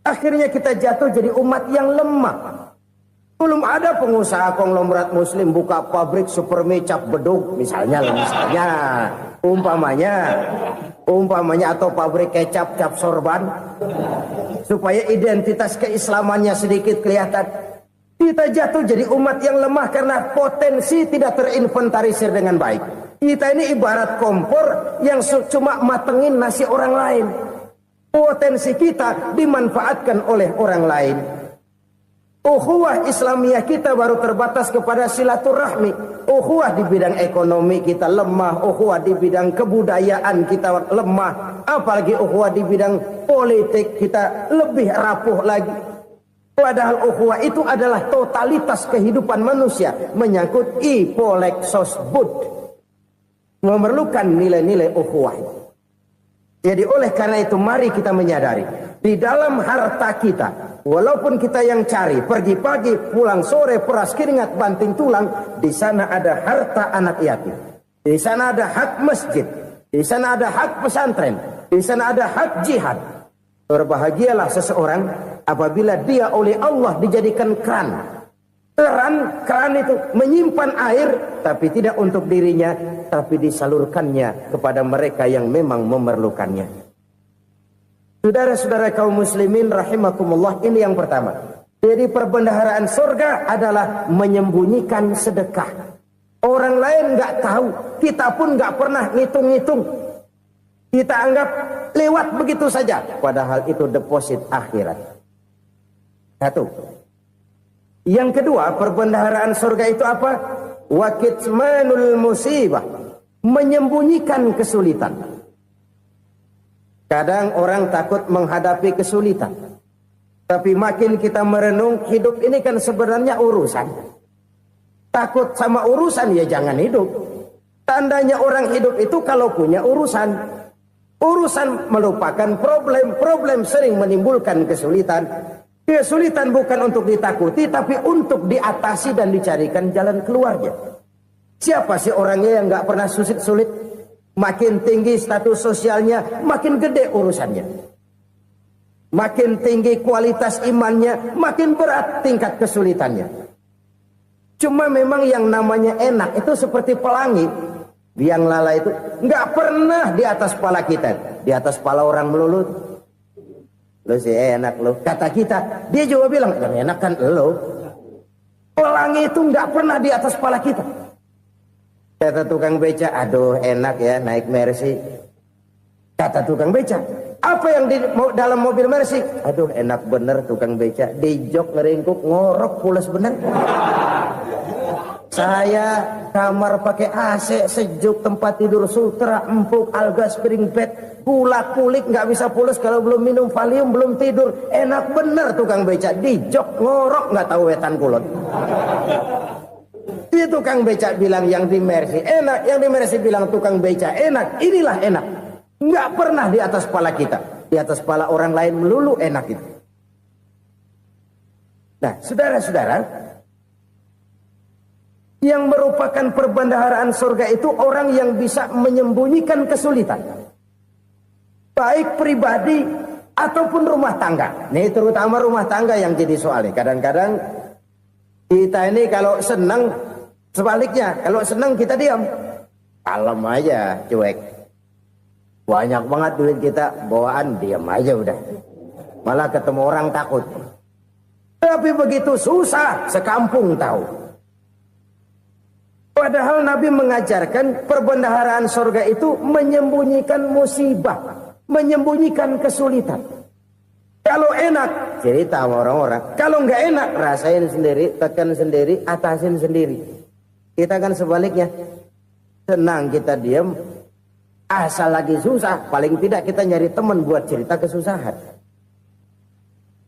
Akhirnya kita jatuh jadi umat yang lemah. Belum ada pengusaha konglomerat muslim buka pabrik supermi cap beduk misalnya umpamanya atau pabrik kecap cap sorban supaya identitas keislamannya sedikit kelihatan. Kita jatuh jadi umat yang lemah karena potensi tidak terinventarisir dengan baik. Kita ini ibarat kompor yang cuma matengin nasi orang lain. Potensi kita dimanfaatkan oleh orang lain. Ukhuwah Islamiyah kita baru terbatas kepada silaturahmi. Ukhuwah di bidang ekonomi kita lemah. Ukhuwah di bidang kebudayaan kita lemah. Apalagi ukhuwah di bidang politik kita lebih rapuh lagi. Padahal ukhuwah itu adalah totalitas kehidupan manusia. Menyangkut ipolek sosbud. Memerlukan nilai-nilai ukhuwah. Jadi oleh karena itu mari kita menyadari. Di dalam harta kita, walaupun kita yang cari, pergi pagi, pulang sore, peras keringat, banting tulang, di sana ada harta anak yatim. Di sana ada hak masjid. Di sana ada hak pesantren. Di sana ada hak jihad. Berbahagialah seseorang apabila dia oleh Allah dijadikan keran. Keran itu menyimpan air, tapi tidak untuk dirinya, tapi disalurkannya kepada mereka yang memang memerlukannya. Saudara-saudara kaum muslimin rahimakumullah, ini yang pertama. Jadi perbendaharaan surga adalah menyembunyikan sedekah. Orang lain nggak tahu, kita pun nggak pernah ngitung-ngitung. Kita anggap lewat begitu saja, padahal itu deposit akhirat. Satu. Yang kedua, perbendaharaan surga itu apa? Wa kitmanul musibah, menyembunyikan kesulitan. Kadang orang takut menghadapi kesulitan. Tapi makin kita merenung, hidup ini kan sebenarnya urusan. Takut sama urusan, ya jangan hidup. Tandanya orang hidup itu kalau punya urusan. Urusan melupakan problem. Problem sering menimbulkan kesulitan. Kesulitan bukan untuk ditakuti, tapi untuk diatasi dan dicarikan jalan keluarnya. Siapa sih orangnya yang gak pernah sulit-sulit? Makin tinggi status sosialnya, makin gede urusannya. Makin tinggi kualitas imannya, makin berat tingkat kesulitannya. Cuma memang yang namanya enak itu seperti pelangi. Biang lala itu nggak pernah di atas kepala kita, di atas kepala orang melulu. Lo sih enak lo, kata kita. Dia juga bilang yang enak kan lo. Pelangi itu nggak pernah di atas kepala kita. Kata tukang beca, aduh enak ya naik Mercy. Kata tukang beca, apa yang di dalam mobil Mercy? Aduh enak bener tukang beca, di jok ngeringkuk ngorok pulas bener. Saya kamar pakai AC sejuk, tempat tidur sutra, empuk, alga spring bed, gula kulik nggak bisa pulas kalau belum minum Valium, belum tidur. Enak bener tukang beca, di jok ngorok nggak tahu wetan kulon. Dia tukang beca bilang yang di Mercy enak, yang di Mercy bilang tukang beca enak. Inilah enak. Nggak pernah di atas kepala kita, di atas kepala orang lain melulu enak itu. Nah, saudara-saudara, yang merupakan perbendaharaan surga itu orang yang bisa menyembunyikan kesulitan, baik pribadi ataupun rumah tangga. Nih terutama rumah tangga yang jadi soalnya. Kadang-kadang kita ini kalau senang, sebaliknya kalau senang kita diam, kalem aja, cuek. Banyak banget duit kita, bawaan diam aja udah. Malah ketemu orang takut. Tapi begitu susah, sekampung tahu. Padahal Nabi mengajarkan perbendaharaan surga itu menyembunyikan musibah, menyembunyikan kesulitan. Kalau enak, cerita sama orang-orang. Kalau nggak enak, rasain sendiri, tekan sendiri, atasin sendiri. Kita kan sebaliknya. Senang kita diam, asal lagi susah, paling tidak kita nyari teman buat cerita kesusahan.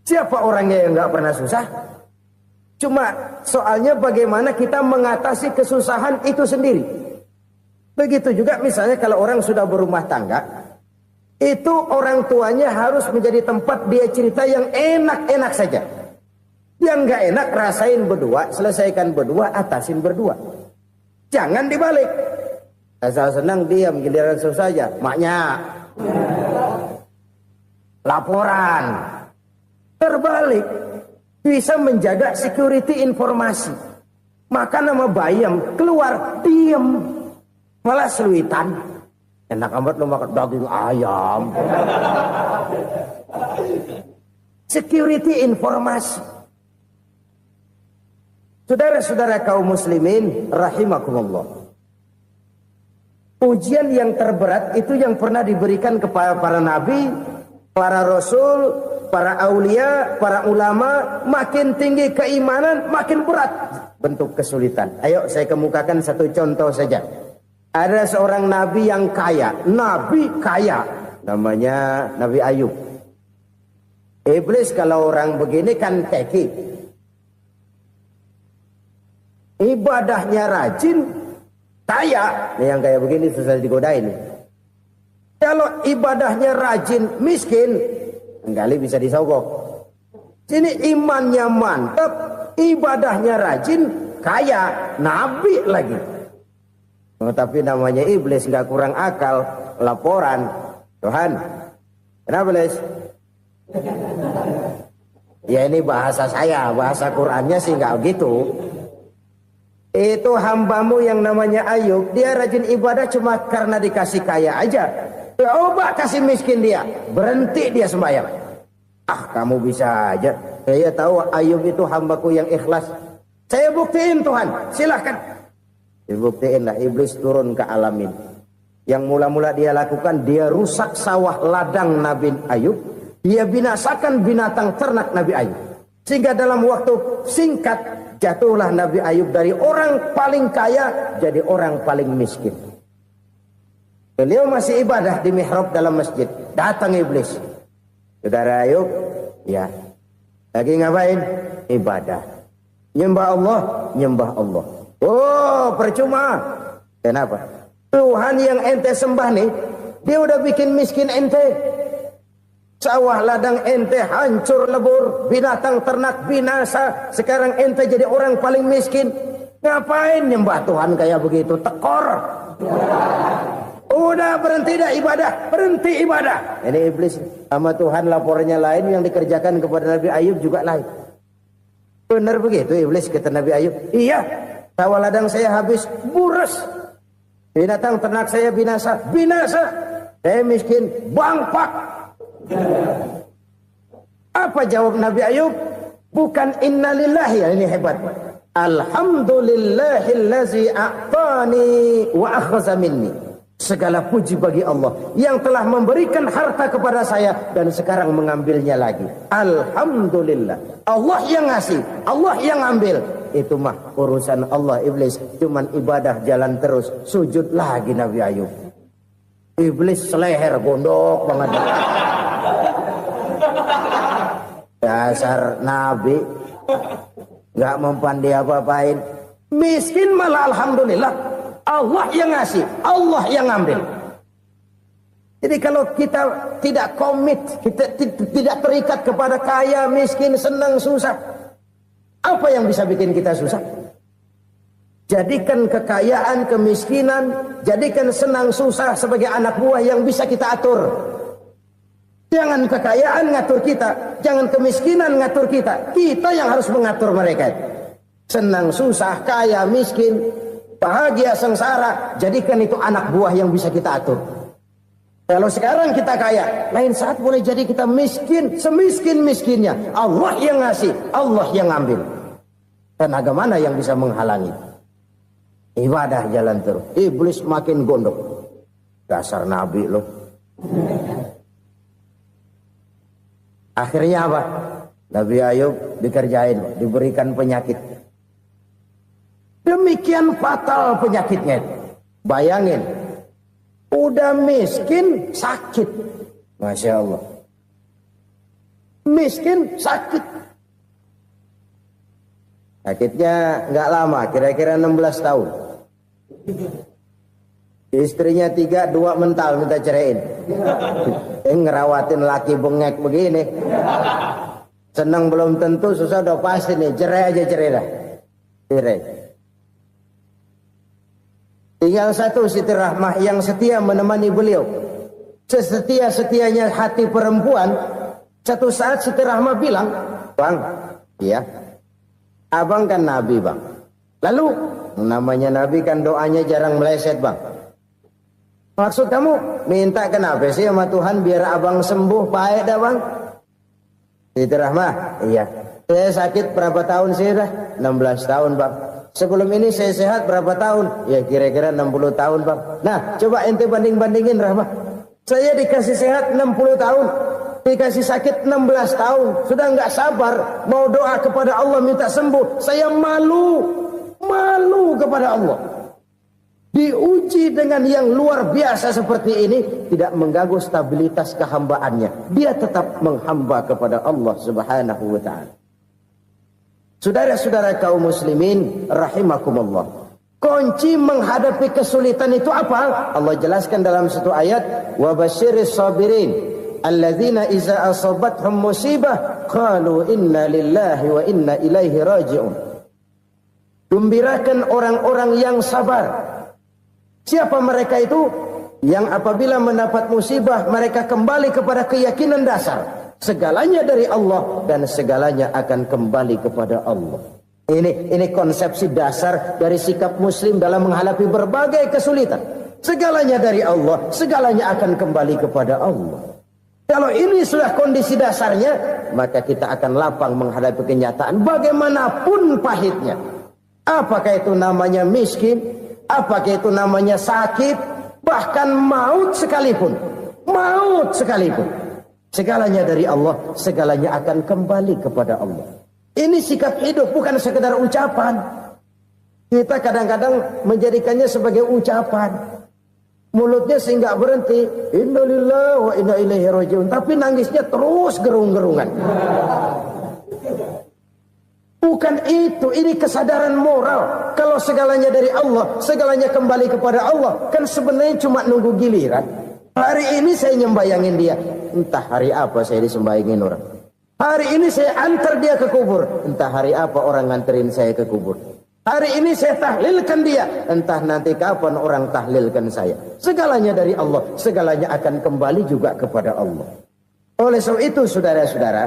Siapa orangnya yang nggak pernah susah? Cuma soalnya bagaimana kita mengatasi kesusahan itu sendiri. Begitu juga misalnya kalau orang sudah berumah tangga, itu orang tuanya harus menjadi tempat dia cerita yang enak-enak saja. Yang nggak enak rasain berdua, selesaikan berdua, atasin berdua. Jangan dibalik. Asal senang diam, giliran susah saja. Maknya laporan. Terbalik. Bisa menjaga security informasi. Maka nama bayam keluar diam, malah seluitan. Enak amat lo makan daging ayam. Security informasi. Saudara-saudara kaum muslimin rahimakumullah. Ujian yang terberat itu yang pernah diberikan kepada para nabi, para rasul, para aulia, para ulama. Makin tinggi keimanan, makin berat bentuk kesulitan. Ayo saya kemukakan satu contoh saja. Ada seorang nabi yang kaya, nabi kaya, namanya Nabi Ayub. Iblis kalau orang begini kan teki, ibadahnya rajin, kaya. Nih yang kayak begini susah digodain. Kalau ibadahnya rajin, miskin, kali bisa disogok. Sini imannya mantap, ibadahnya rajin, kaya, nabi lagi. Oh, tapi namanya iblis nggak kurang akal. Laporan, Tuhan, kenapa iblis? Ya ini bahasa saya, bahasa Qurannya sih nggak gitu. Itu hambamu yang namanya Ayub, dia rajin ibadah cuma karena dikasih kaya aja. Coba kasih miskin dia, berhenti dia sembahyang. Ah, kamu bisa aja. Saya tahu Ayub itu hambaku yang ikhlas. Saya buktiin Tuhan, silahkan. Dibuktiinlah, iblis turun ke alamin. Yang mula-mula dia lakukan, dia rusak sawah ladang Nabi Ayub. Dia binasakan binatang ternak Nabi Ayub. Sehingga dalam waktu singkat, jatuhlah Nabi Ayub dari orang paling kaya jadi orang paling miskin. Beliau masih ibadah di mihrab dalam masjid. Datang iblis. Saudara Ayub, ya, lagi ngapain? Ibadah. Nyembah Allah, nyembah Allah. Oh, percuma. Kenapa? Tuhan yang ente sembah nih, dia udah bikin miskin ente. Sawah ladang ente hancur lebur, binatang ternak binasa. Sekarang ente jadi orang paling miskin. Ngapain nyembah Tuhan kayak begitu? Tekor. Udah berhenti dah ibadah, berhenti ibadah. Ini iblis sama Tuhan laporannya lain, yang dikerjakan kepada Nabi Ayub juga lain. Benar begitu iblis kata Nabi Ayub? Iya, sawah ladang saya habis, buras. Binatang ternak saya binasa, binasa. Saya miskin, bangpak. Apa jawab Nabi Ayub? Bukan innalillahi, ya ini hebat. Alhamdulillahillazi a'tani wa akhza minni. Segala puji bagi Allah yang telah memberikan harta kepada saya dan sekarang mengambilnya lagi. Alhamdulillah. Allah yang ngasih, Allah yang ambil. Itu mah urusan Allah. Iblis cuman ibadah jalan terus, sujud lagi Nabi Ayub. Iblis seleher gondok banget. Dasar Nabi nggak mempan dia apa-apain. Miskin malah alhamdulillah. Allah yang ngasih, Allah yang ambil. Jadi kalau kita tidak komit, kita tidak terikat kepada kaya, miskin, senang, susah, apa yang bisa bikin kita susah? Jadikan kekayaan, kemiskinan, jadikan senang, susah sebagai anak buah yang bisa kita atur. Jangan kekayaan ngatur kita, jangan kemiskinan ngatur kita. Kita yang harus mengatur mereka. Senang, susah, kaya, miskin, bahagia, sengsara, jadikan itu anak buah yang bisa kita atur. Kalau sekarang kita kaya, lain saat boleh jadi kita miskin, semiskin-miskinnya. Allah yang ngasih, Allah yang ambil. Tenaga mana yang bisa menghalangi? Ibadah jalan terus. Iblis makin gondok. Dasar Nabi loh. Akhirnya apa? Nabi Ayub dikerjain, diberikan penyakit. Demikian fatal penyakitnya. Bayangin, udah miskin, sakit. Masya Allah. Miskin, sakit. Sakitnya nggak lama, kira-kira 16 tahun. Istrinya 3, 2 mental minta ceraiin. Ngerawatin laki bengek begini. Senang belum tentu, susah udah pasti nih. Cerai aja, cerai dah. Cerai. Tinggal satu Siti Rahmah yang setia menemani beliau. Sesetia-setianya hati perempuan. Satu saat Siti Rahmah bilang, "Bang, iya, abang kan Nabi, Bang. Lalu, namanya Nabi kan doanya jarang meleset, Bang. Maksud kamu minta kenapa sih sama Tuhan biar abang sembuh baik dah, Bang?" Siti Rahmah, "Iya. Saya sakit berapa tahun sih dah?" 16 tahun, Bang. "Sebelum ini saya sehat berapa tahun?" "Ya kira-kira 60 tahun, Bang." "Nah, coba ente banding-bandingin, Rahmah. Saya dikasih sehat 60 tahun, dikasih sakit 16 tahun. Sudah nggak sabar mau doa kepada Allah minta sembuh. Saya malu kepada Allah. Diuji dengan yang luar biasa seperti ini, tidak mengganggu stabilitas kehambaannya. Dia tetap menghamba kepada Allah Subhanahu wa ta'ala." Saudara-saudara kaum muslimin rahimakumullah, kunci menghadapi kesulitan itu apa? Allah jelaskan dalam satu ayat, "Wa basyiris sabirin alladzina iza asabathum musibah qalu inna lillahi wa inna ilaihi raji'un." Gembirakan orang-orang yang sabar. Siapa mereka itu? Yang apabila mendapat musibah mereka kembali kepada keyakinan dasar, segalanya dari Allah dan segalanya akan kembali kepada Allah. Ini konsepsi dasar dari sikap muslim dalam menghadapi berbagai kesulitan. Segalanya dari Allah, segalanya akan kembali kepada Allah. Kalau ini sudah kondisi dasarnya, maka kita akan lapang menghadapi kenyataan bagaimanapun pahitnya. Apakah itu namanya miskin? Apakah itu namanya sakit? Bahkan maut sekalipun. Maut sekalipun. Segalanya dari Allah, segalanya akan kembali kepada Allah. Ini sikap hidup, bukan sekedar ucapan. Kita kadang-kadang menjadikannya sebagai ucapan. Mulutnya sehingga berhenti, innalillahi wa inna ilaihi raji'un, tapi nangisnya terus gerung-gerungan. Bukan itu, ini kesadaran moral. Kalau segalanya dari Allah, segalanya kembali kepada Allah, kan sebenarnya cuma nunggu giliran. Hari ini saya nyembayangin dia, entah hari apa saya disembayangin orang. Hari ini saya antar dia ke kubur, entah hari apa orang nganterin saya ke kubur. Hari ini saya tahlilkan dia, entah nanti kapan orang tahlilkan saya. Segalanya dari Allah, segalanya akan kembali juga kepada Allah. Oleh sebab itu saudara-saudara,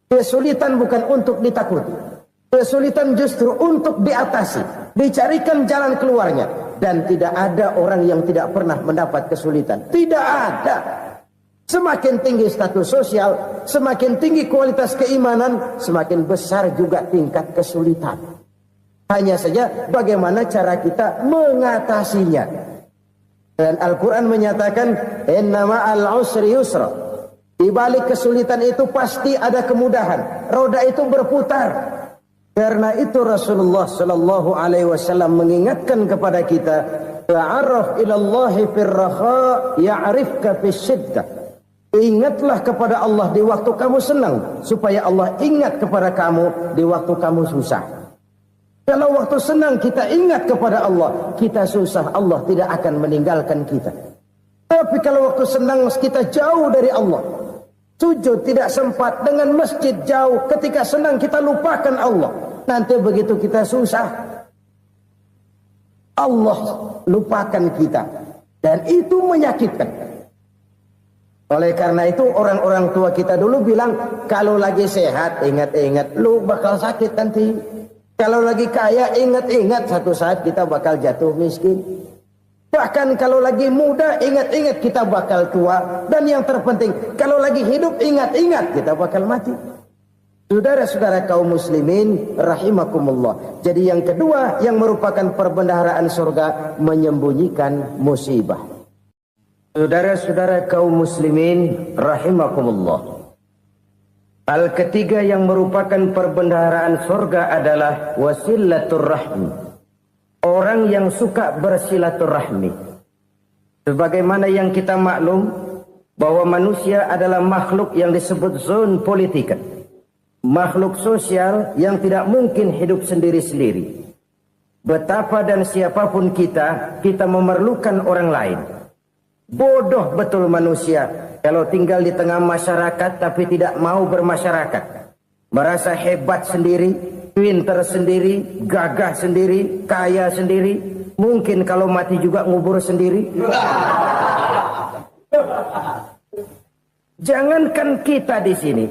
kesulitan bukan untuk ditakuti. Kesulitan justru untuk diatasi, dicarikan jalan keluarnya. Dan tidak ada orang yang tidak pernah mendapat kesulitan. Tidak ada. Semakin tinggi status sosial, semakin tinggi kualitas keimanan, semakin besar juga tingkat kesulitan. Hanya saja bagaimana cara kita mengatasinya. Dan Al-Quran menyatakan, "Inna ma'al usri yusra." Di balik kesulitan itu pasti ada kemudahan. Roda itu berputar. Karena itu Rasulullah sallallahu alaihi wasallam mengingatkan kepada kita, "Ta'arraf ila Allahi fir raha ya'rifka fis syiddah." Ingatlah kepada Allah di waktu kamu senang, supaya Allah ingat kepada kamu di waktu kamu susah. Kalau waktu senang kita ingat kepada Allah, kita susah, Allah tidak akan meninggalkan kita. Tapi kalau waktu senang kita jauh dari Allah, sujud tidak sempat, dengan masjid jauh, ketika senang kita lupakan Allah. Nanti begitu kita susah, Allah lupakan kita. Dan itu menyakitkan. Oleh karena itu orang-orang tua kita dulu bilang, kalau lagi sehat ingat-ingat lu bakal sakit nanti. Kalau lagi kaya ingat-ingat satu saat kita bakal jatuh miskin. Bahkan kalau lagi muda ingat-ingat kita bakal tua. Dan yang terpenting kalau lagi hidup ingat-ingat kita bakal mati. Saudara-saudara kaum muslimin rahimakumullah. Jadi yang kedua yang merupakan perbendaharaan surga, menyembunyikan musibah. Saudara-saudara kaum muslimin rahimakumullah. Hal ketiga yang merupakan perbendaharaan surga adalah wasilaturrahmi. Orang yang suka bersilaturahmi. Sebagaimana yang kita maklum bahwa manusia adalah makhluk yang disebut zoon politika. Makhluk sosial yang tidak mungkin hidup sendiri-sendiri. Betapa dan siapapun kita memerlukan orang lain. Bodoh betul manusia kalau tinggal di tengah masyarakat tapi tidak mau bermasyarakat. Merasa hebat sendiri, pintar sendiri, gagah sendiri, kaya sendiri. Mungkin kalau mati juga ngubur sendiri. Jangankan kita di sini.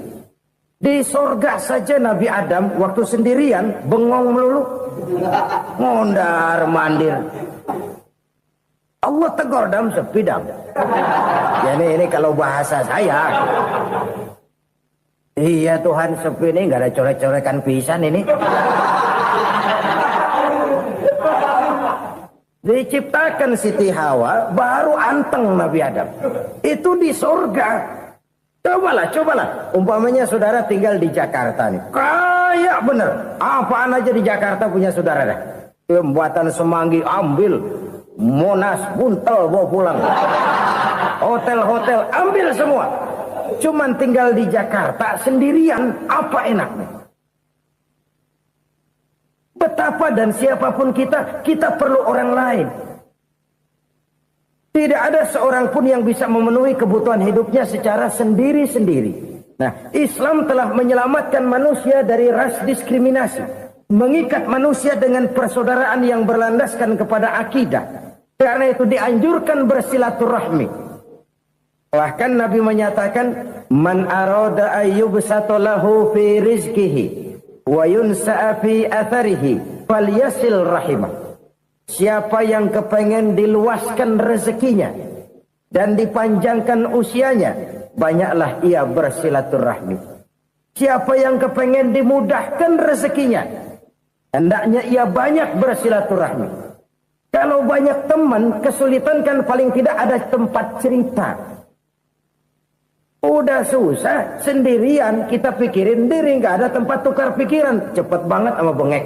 Di sorga saja Nabi Adam waktu sendirian bengong melulu, ngondar mandir. Allah tegur dam sepi dam. Ya ini kalau bahasa saya. Iya Tuhan sepi ini nggak ada coret-corekan pisan ini. Diciptakan Siti Hawa baru anteng Nabi Adam. Itu di sorga. Cobalah. Umpamanya saudara tinggal di Jakarta nih. Kayak bener. Apaan aja di Jakarta punya saudara dah. Pembuatan Semanggi ambil. Monas, Buntel bawa pulang. Hotel-hotel ambil semua. Cuman tinggal di Jakarta sendirian. Apa enaknya? Betapa dan siapapun kita perlu orang lain. Tidak ada seorang pun yang bisa memenuhi kebutuhan hidupnya secara sendiri-sendiri. Nah, Islam telah menyelamatkan manusia dari ras diskriminasi. Mengikat manusia dengan persaudaraan yang berlandaskan kepada akidah. Karena itu dianjurkan bersilaturahmi. Bahkan Nabi menyatakan, Man arada ayyubsata lahu fi rizkihi wa yunsa'a fi atharihi falyasil rahimah. Siapa yang kepengen diluaskan rezekinya dan dipanjangkan usianya, banyaklah ia bersilaturahmi. Siapa yang kepengen dimudahkan rezekinya, hendaknya ia banyak bersilaturahmi. Kalau banyak teman, kesulitan kan paling tidak ada tempat cerita. Udah susah, sendirian kita pikirin diri, nggak ada tempat tukar pikiran. Cepet banget sama bengek.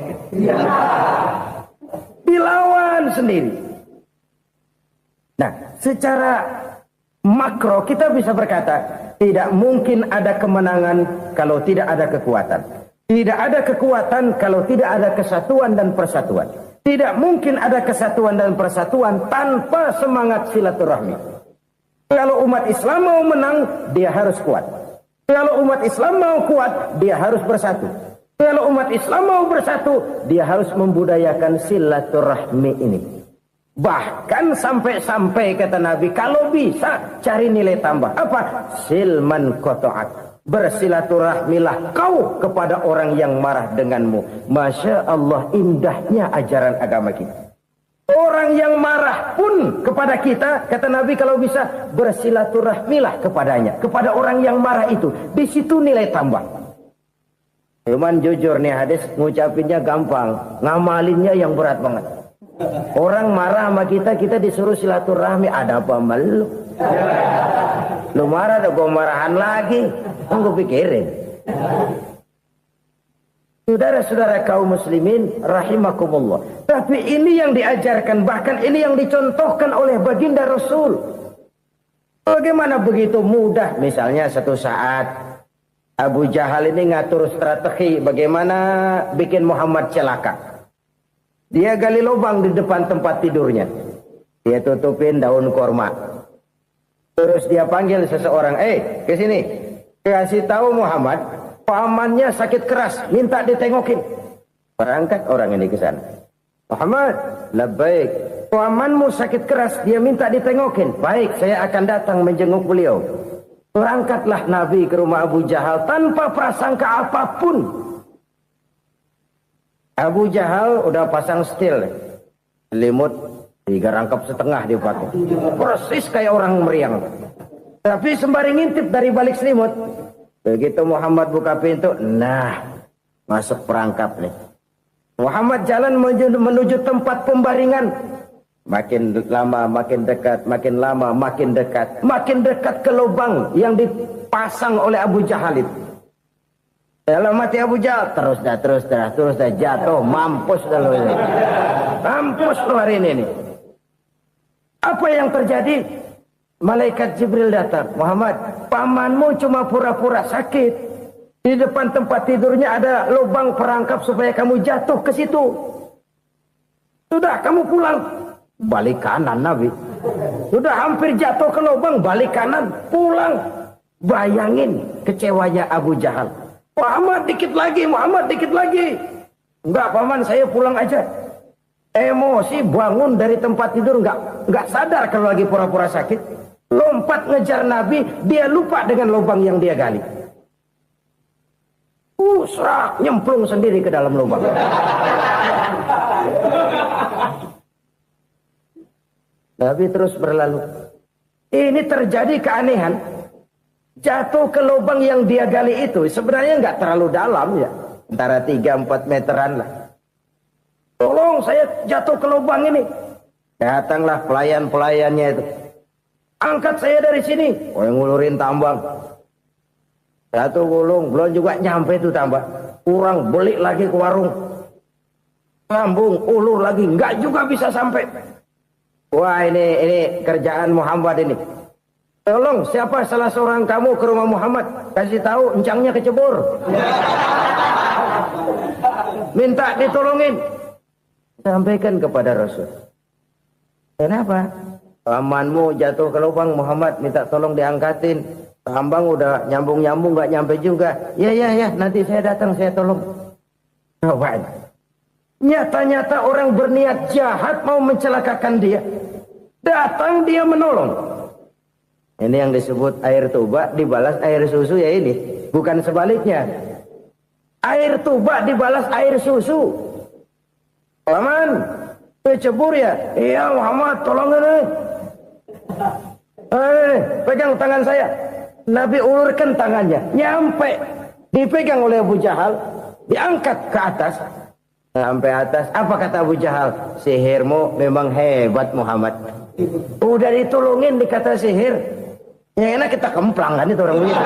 Dilawan sendiri. Nah, secara makro kita bisa berkata, tidak mungkin ada kemenangan kalau tidak ada kekuatan. Tidak ada kekuatan kalau tidak ada kesatuan dan persatuan. Tidak mungkin ada kesatuan dan persatuan tanpa semangat silaturahmi. Kalau umat Islam mau menang, dia harus kuat. Kalau umat Islam mau kuat, dia harus bersatu. Kalau umat Islam mau bersatu, dia harus membudayakan silaturahmi ini. Bahkan sampai-sampai kata Nabi, kalau bisa cari nilai tambah. Apa? Silman qata'ak. Bersilaturahmilah kau kepada orang yang marah denganmu. Masya Allah, indahnya ajaran agama kita. Orang yang marah pun kepada kita, kata Nabi, kalau bisa bersilaturahmilah kepadanya. Kepada orang yang marah itu. Di situ nilai tambah. Cuman jujur nih hadis, ngucapinnya gampang, ngamalinnya yang berat banget. Orang marah sama kita disuruh silaturahmi, ada apa malu? Lu marah ada gua marahan lagi, gue pikirin. Saudara-saudara kaum muslimin rahimakumullah. Tapi ini yang diajarkan, bahkan ini yang dicontohkan oleh baginda Rasul. Bagaimana begitu mudah, misalnya satu saat Abu Jahal ini ngatur strategi bagaimana bikin Muhammad celaka. Dia gali lubang di depan tempat tidurnya. Dia tutupin daun korma. Terus dia panggil seseorang, ke sini. Kasih tahu Muhammad, pamannya sakit keras, minta ditengokin. Berangkat orang ini ke sana. Muhammad, labbaik. Pamanmu sakit keras, dia minta ditengokin. Baik, saya akan datang menjenguk beliau. Berangkatlah Nabi ke rumah Abu Jahal tanpa prasangka apapun. Abu Jahal udah pasang setil, selimut 3 rangkap setengah dipakai, persis kayak orang meriang. Tapi sembari ngintip dari balik selimut, Begitu Muhammad buka pintu, nah masuk perangkap nih. Muhammad jalan menuju tempat pembaringan. Makin lama makin dekat, makin lama makin dekat. Makin dekat ke lubang yang dipasang oleh Abu Jahal itu. Dalam mati Abu Jahal, terus dah jatuh, mampus dah lo ini. Mampus lo hari ini. Apa yang terjadi? Malaikat Jibril datang. Muhammad, pamanmu cuma pura-pura sakit. Di depan tempat tidurnya ada lubang perangkap supaya kamu jatuh ke situ. Sudah, kamu pulang. Balik kanan Nabi. Sudah hampir jatuh ke lubang, balik kanan, pulang. Bayangin kecewanya Abu Jahal. Muhammad dikit lagi. Enggak paman, saya pulang aja. Emosi bangun dari tempat tidur, enggak sadar kalau lagi pura-pura sakit. Lompat ngejar Nabi, dia lupa dengan lubang yang dia gali. Serak, nyemplung sendiri ke dalam lubang. Nabi terus berlalu. Ini terjadi keanehan. Jatuh ke lubang yang dia gali itu sebenarnya nggak terlalu dalam ya. Antara 3-4 meteran lah. Tolong saya jatuh ke lubang ini. Datanglah pelayan-pelayannya itu. Angkat saya dari sini. Yang ngulurin tambang. Satu gulung, belum juga nyampe itu tambang. Kurang beli lagi ke warung. Sambung, ulur lagi. Enggak juga bisa sampai. Wah ini kerjaan Muhammad ini. Tolong siapa salah seorang kamu ke rumah Muhammad. Kasih tahu encangnya kecebur. Minta ditolongin. Sampaikan kepada Rasul. Kenapa? Pamanmu jatuh ke lubang, Muhammad minta tolong diangkatin. Tambang udah nyambung-nyambung gak nyampe juga. Ya, nanti saya datang, saya tolong. Coba. Nyata-nyata orang berniat jahat mau mencelakakan dia. Datang dia menolong. Ini yang disebut air tuba dibalas air susu ya ini. Bukan sebaliknya. Air tuba dibalas air susu. Paman, kecebur ya? Iya Muhammad, tolong ini. Pegang tangan saya. Nabi ulurkan tangannya, nyampe, dipegang oleh Abu Jahal, diangkat ke atas, sampai atas. Apa kata Abu Jahal? Sihirmu memang hebat Muhammad. Udah ditolongin dikata sihir, yang enak kita kemplang kan itu orang begitu.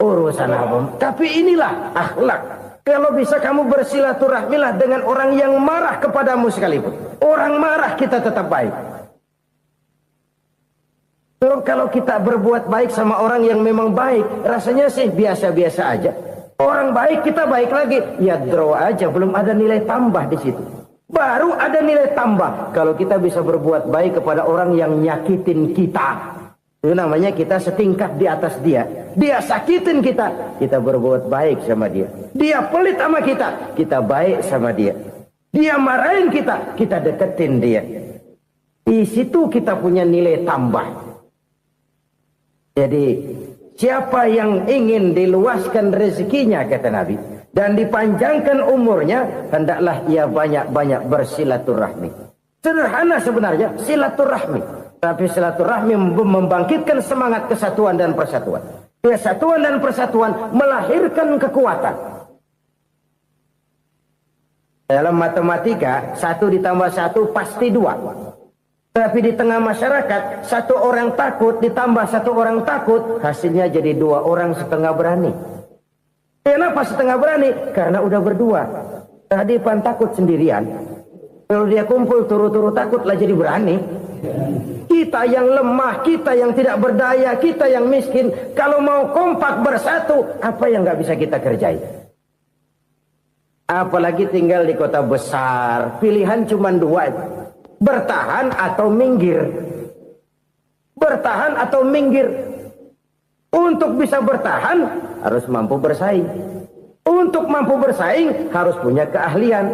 Urusan apa? Tapi inilah akhlak. Kalau bisa kamu bersilaturahmilah dengan orang yang marah kepadamu sekalipun. Orang marah kita tetap baik. Kalau kita berbuat baik sama orang yang memang baik, rasanya sih biasa-biasa aja. Orang baik kita baik lagi, ya draw aja, belum ada nilai tambah di situ. Baru ada nilai tambah kalau kita bisa berbuat baik kepada orang yang nyakitin kita. Itu namanya kita setingkat di atas dia. Dia sakitin kita, kita berbuat baik sama dia. Dia pelit sama kita, kita baik sama dia. Dia marahin kita, kita deketin dia. Di situ kita punya nilai tambah. Jadi siapa yang ingin diluaskan rezekinya kata Nabi dan dipanjangkan umurnya, hendaklah ia banyak-banyak bersilaturahmi. Sederhana sebenarnya silaturahmi, tapi silaturahmi membangkitkan semangat kesatuan dan persatuan. Kesatuan dan persatuan melahirkan kekuatan. Dalam matematika 1 ditambah 1 pasti 2. Tapi di tengah masyarakat, 1 orang takut ditambah 1 orang takut, hasilnya jadi 2 orang setengah berani. Kenapa setengah berani? Karena udah berdua. Tadi pan takut sendirian. Kalau dia kumpul turu-turu takutlah jadi berani. Kita yang lemah, kita yang tidak berdaya, kita yang miskin, kalau mau kompak bersatu, apa yang nggak bisa kita kerjain? Apalagi tinggal di kota besar, pilihan cuma 2. Bertahan atau minggir. Bertahan atau minggir. Untuk bisa bertahan harus mampu bersaing. Untuk mampu bersaing harus punya keahlian.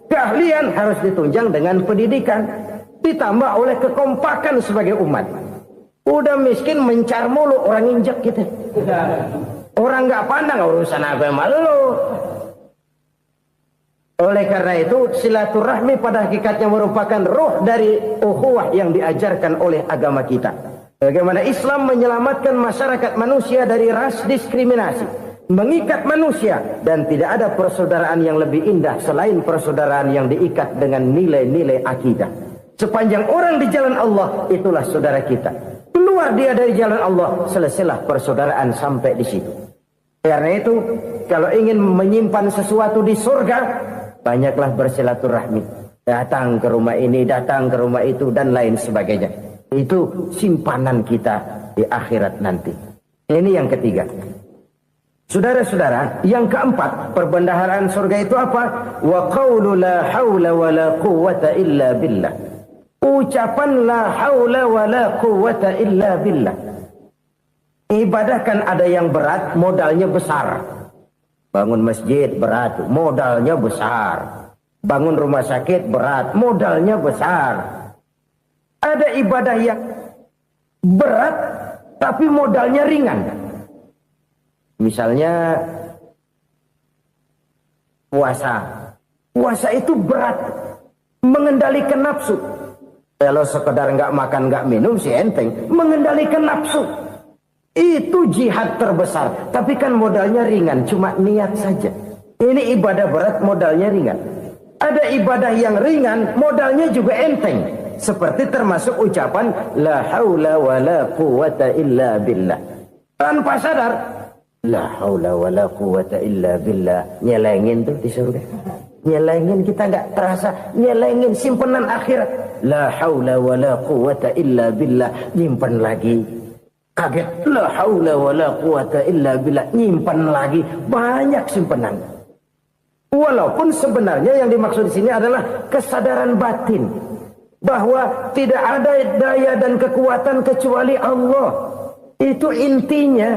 Keahlian harus ditunjang dengan pendidikan, ditambah oleh kekompakan sebagai umat. Udah miskin mencar mulu, orang injek gitu. Orang nggak pandang urusan apa yang malu. Oleh karena itu silaturahmi pada hakikatnya merupakan roh dari ukhuwah yang diajarkan oleh agama kita. Bagaimana Islam menyelamatkan masyarakat manusia dari ras diskriminasi, mengikat manusia, dan tidak ada persaudaraan yang lebih indah selain persaudaraan yang diikat dengan nilai-nilai akidah. Sepanjang orang di jalan Allah, itulah saudara kita. Keluar dia dari jalan Allah, selesailah persaudaraan sampai di situ. Karena itu, kalau ingin menyimpan sesuatu di surga, banyaklah bersilaturahmi. Datang ke rumah ini, datang ke rumah itu, dan lain sebagainya. Itu simpanan kita di akhirat nanti. Ini yang ketiga. Saudara-saudara, yang keempat, perbendaharaan surga itu apa? Wa qawlu la hawla wa la quwwata illa billah. Ucapan la hawla wa la quwwata illa billah. Ibadah kan ada yang berat, modalnya besar. Bangun masjid berat, modalnya besar. Bangun rumah sakit berat, modalnya besar. Ada ibadah yang berat tapi modalnya ringan. Misalnya puasa. Puasa itu berat, mengendalikan nafsu. Kalau sekedar nggak makan nggak minum sih enteng. Mengendalikan nafsu itu jihad terbesar. Tapi kan modalnya ringan, cuma niat saja. Ini ibadah berat, modalnya ringan. Ada ibadah yang ringan, modalnya juga enteng. Seperti termasuk ucapan la haula wa la quwwata illa billah. Tanpa sadar, la haula wa la quwwata illa billah. Nyelengin tuh di surga. Nyelengin, kita nggak terasa. Nyelengin simpanan akhirat. La haula wa la quwwata illa billah. Nyimpan lagi. Kaget. La haula wa la quwwata illa billah. Nyimpan lagi. Banyak simpanan. Walaupun sebenarnya yang dimaksud di sini adalah kesadaran batin. Bahwa tidak ada daya dan kekuatan kecuali Allah. Itu intinya.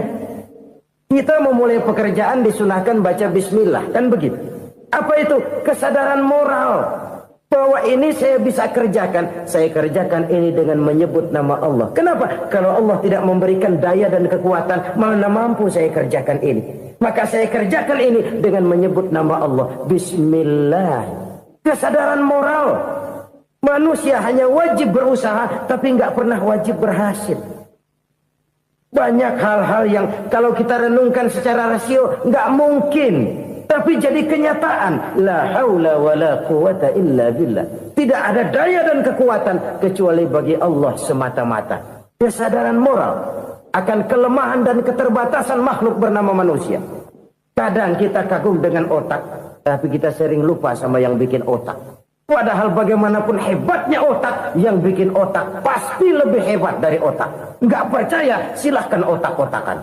Kita memulai pekerjaan disunahkan baca bismillah, kan begitu. Apa itu? Kesadaran moral. Bahwa ini saya bisa kerjakan. Saya kerjakan ini dengan menyebut nama Allah. Kenapa? Kalau Allah tidak memberikan daya dan kekuatan, mana mampu saya kerjakan ini. Maka saya kerjakan ini dengan menyebut nama Allah. Bismillah. Kesadaran moral. Manusia hanya wajib berusaha, tapi nggak pernah wajib berhasil. Banyak hal-hal yang kalau kita renungkan secara rasio nggak mungkin, tapi jadi kenyataan. La haula wa la quwwata illa billah. Tidak ada daya dan kekuatan kecuali bagi Allah semata-mata. Kesadaran moral akan kelemahan dan keterbatasan makhluk bernama manusia. Kadang kita kagum dengan otak, tapi kita sering lupa sama yang bikin otak. Padahal bagaimanapun hebatnya otak, yang bikin otak pasti lebih hebat dari otak. Nggak percaya, silahkan otak-otakan.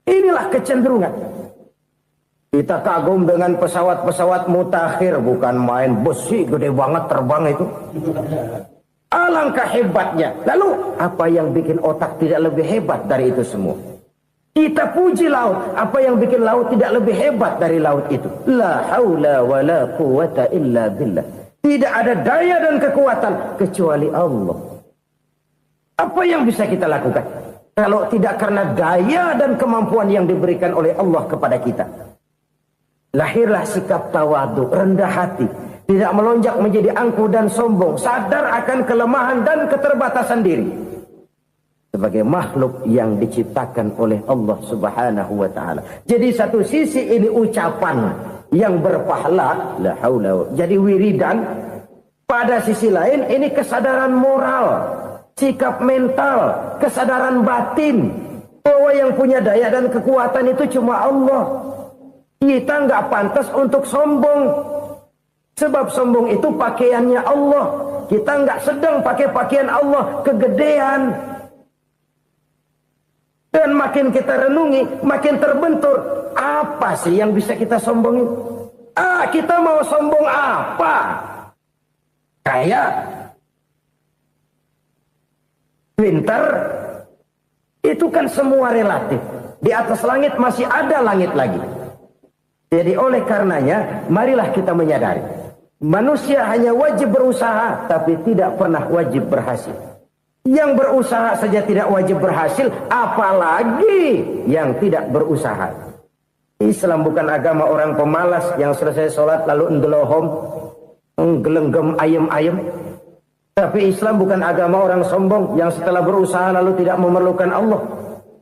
Inilah kecenderungan. Kita kagum dengan pesawat-pesawat mutakhir, bukan main, besi gede banget terbang itu. Alangkah hebatnya. Lalu apa yang bikin otak tidak lebih hebat dari itu semua? Kita puji laut. Apa yang bikin laut tidak lebih hebat dari laut itu? La haula wa la quwwata illa billah. Tidak ada daya dan kekuatan kecuali Allah. Apa yang bisa kita lakukan? Kalau tidak karena daya dan kemampuan yang diberikan oleh Allah kepada kita. Lahirlah sikap tawadu, rendah hati. Tidak melonjak menjadi angkuh dan sombong. Sadar akan kelemahan dan keterbatasan diri. Sebagai makhluk yang diciptakan oleh Allah subhanahu wa ta'ala. Jadi satu sisi ini ucapan yang berpahala. La haula. Jadi wiridan. Pada sisi lain ini kesadaran moral. Sikap mental. Kesadaran batin. Bahwa yang punya daya dan kekuatan itu cuma Allah. Kita nggak pantas untuk sombong. Sebab sombong itu pakaiannya Allah. Kita nggak sedang pakai pakaian Allah. Kegedean. Dan makin kita renungi, makin terbentur. Apa sih yang bisa kita sombongin? Kita mau sombong apa? Kayak pintar. Itu kan semua relatif. Di atas langit masih ada langit lagi. Jadi oleh karenanya, marilah kita menyadari. Manusia hanya wajib berusaha, tapi tidak pernah wajib berhasil. Yang berusaha saja tidak wajib berhasil, apalagi yang tidak berusaha. Islam bukan agama orang pemalas yang selesai sholat lalu ngelohom, nggelenggem ayem-ayem. Tapi Islam bukan agama orang sombong yang setelah berusaha lalu tidak memerlukan Allah.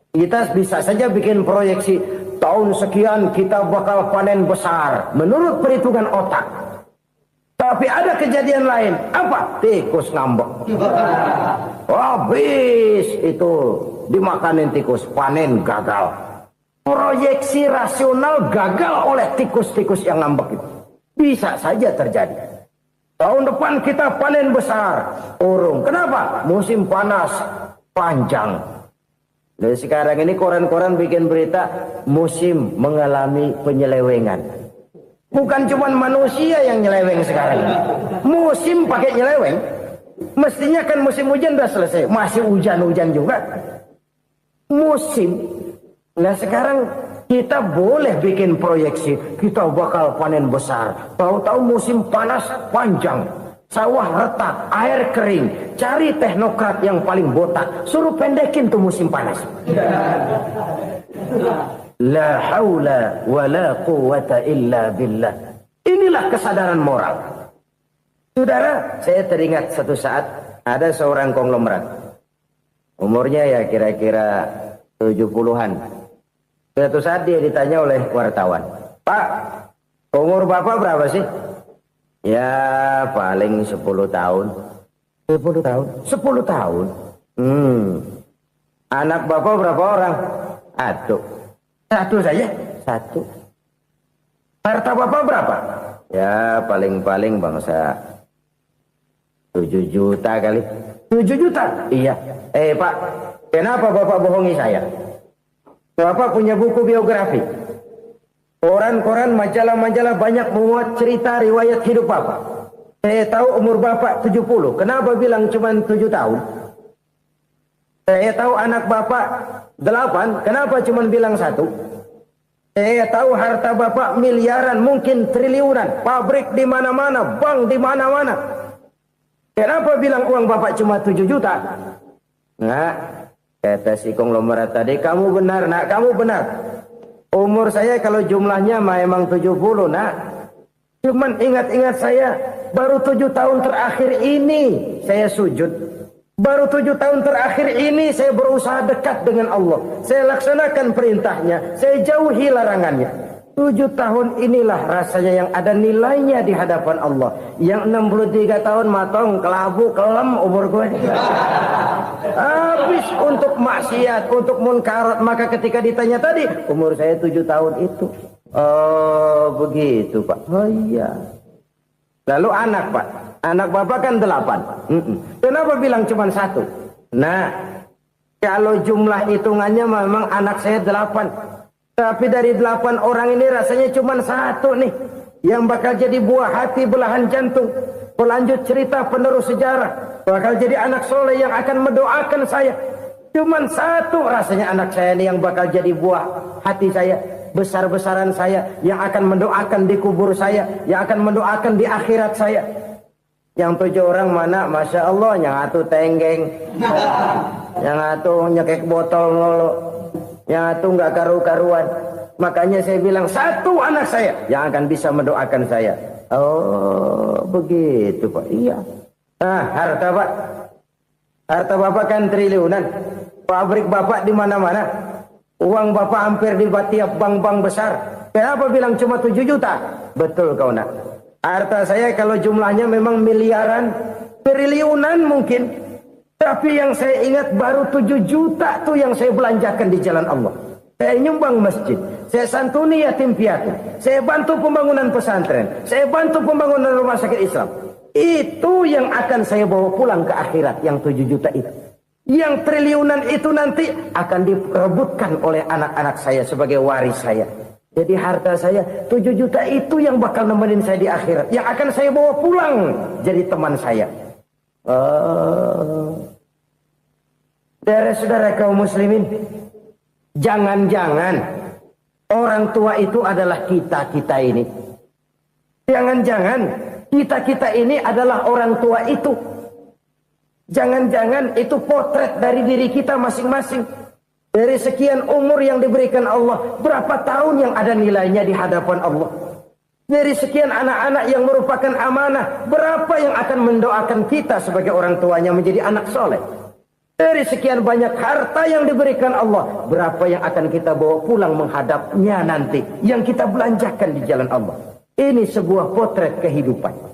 Kita bisa saja bikin proyeksi, tahun sekian kita bakal panen besar menurut perhitungan otak. Tapi ada kejadian lain. Apa? Tikus ngambek. Habis itu dimakanin tikus, panen gagal. Proyeksi rasional gagal oleh tikus-tikus yang ngambek itu. Bisa saja terjadi. Tahun depan kita panen besar, urung. Kenapa? Musim panas panjang. Dari sekarang ini koran-koran bikin berita musim mengalami penyelewengan. Bukan cuma manusia yang nyeleweng sekarang. Musim pakai nyeleweng. Mestinya kan musim hujan udah selesai. Masih hujan-hujan juga. Musim. Nah sekarang kita boleh bikin proyeksi. Kita bakal panen besar. Tahu-tahu musim panas panjang. Sawah retak, air kering. Cari teknokrat yang paling botak. Suruh pendekin tuh musim panas. La haula wa la quwata illa billah. Inilah kesadaran moral. Saudara, saya teringat satu saat ada seorang konglomerat. Umurnya ya kira-kira 70-an. Suatu saat dia ditanya oleh wartawan, "Pak, umur Bapak berapa sih?" "Ya, paling 10 tahun." 10 tahun? 10 tahun? Anak Bapak berapa orang? Satu. Satu saja? Satu. Harta Bapak berapa? Ya, paling-paling bangsa 7 juta kali. 7 juta? Iya. Pak, kenapa Bapak bohongi saya? Bapak punya buku biografi. Koran-koran, majalah-majalah banyak memuat cerita riwayat hidup Bapak. Saya tahu umur Bapak 70. Kenapa bilang cuma 7 tahun? Saya tahu anak Bapak 8. Kenapa cuma bilang 1? Saya tahu harta Bapak miliaran, mungkin triliunan. Pabrik di mana-mana, bank di mana-mana. Kenapa bilang uang Bapak cuma 7 juta? Nah, kata si konglomerat tadi, kamu benar, nak, kamu benar. Umur saya kalau jumlahnya memang 70, nak. Cuman ingat-ingat saya, baru 7 tahun terakhir ini saya sujud. Baru 7 tahun terakhir ini saya berusaha dekat dengan Allah. Saya laksanakan perintahnya, saya jauhi larangannya. 7 tahun inilah rasanya yang ada nilainya di hadapan Allah. Yang 63 tahun matong, kelabu, kelem umur gue. Habis untuk maksiat, untuk munkarat. Maka ketika ditanya tadi, umur saya 7 tahun itu. Oh begitu Pak. Oh iya. Lalu anak Pak. Anak Bapak kan 8. Kenapa bilang cuma 1? Nah, kalau jumlah hitungannya memang anak saya 8. Tapi dari 8 orang ini rasanya cuma 1 nih. Yang bakal jadi buah hati, belahan jantung. Pelanjut cerita, penerus sejarah. Bakal jadi anak soleh yang akan mendoakan saya. Cuma 1 rasanya anak saya ini yang bakal jadi buah hati saya. Besar-besaran saya. Yang akan mendoakan di kubur saya. Yang akan mendoakan di akhirat saya. Yang 7 orang mana? Masya Allah, yang atu tenggeng. Yang atu nyekek botol ngolo. Yang atu nggak karu-karuan. Makanya saya bilang 1 anak saya yang akan bisa mendoakan saya. Oh begitu Pak. Iya. Nah harta Pak. Harta Bapak kan triliunan. Pabrik Bapak di mana-mana. Uang Bapak hampir di tiap bank-bank besar. Kenapa bilang cuma 7 juta? Betul kau nak. Harta saya kalau jumlahnya memang miliaran, triliunan mungkin. Tapi yang saya ingat baru 7 juta tuh yang saya belanjakan di jalan Allah. Saya nyumbang masjid, saya santuni yatim piatu, saya bantu pembangunan pesantren, saya bantu pembangunan rumah sakit Islam. Itu yang akan saya bawa pulang ke akhirat, yang 7 juta itu. Yang triliunan itu nanti akan diperebutkan oleh anak-anak saya sebagai waris saya. Jadi harta saya 7 juta itu yang bakal nemenin saya di akhirat. Yang akan saya bawa pulang jadi teman saya. Saudara-saudara kaum muslimin, jangan-jangan orang tua itu adalah kita-kita ini. Jangan-jangan kita-kita ini adalah orang tua itu. Jangan-jangan itu potret dari diri kita masing-masing. Dari sekian umur yang diberikan Allah, berapa tahun yang ada nilainya di hadapan Allah? Dari sekian anak-anak yang merupakan amanah, berapa yang akan mendoakan kita sebagai orang tuanya menjadi anak soleh? Dari sekian banyak harta yang diberikan Allah, berapa yang akan kita bawa pulang menghadapnya nanti, yang kita belanjakan di jalan Allah? Ini sebuah potret kehidupan.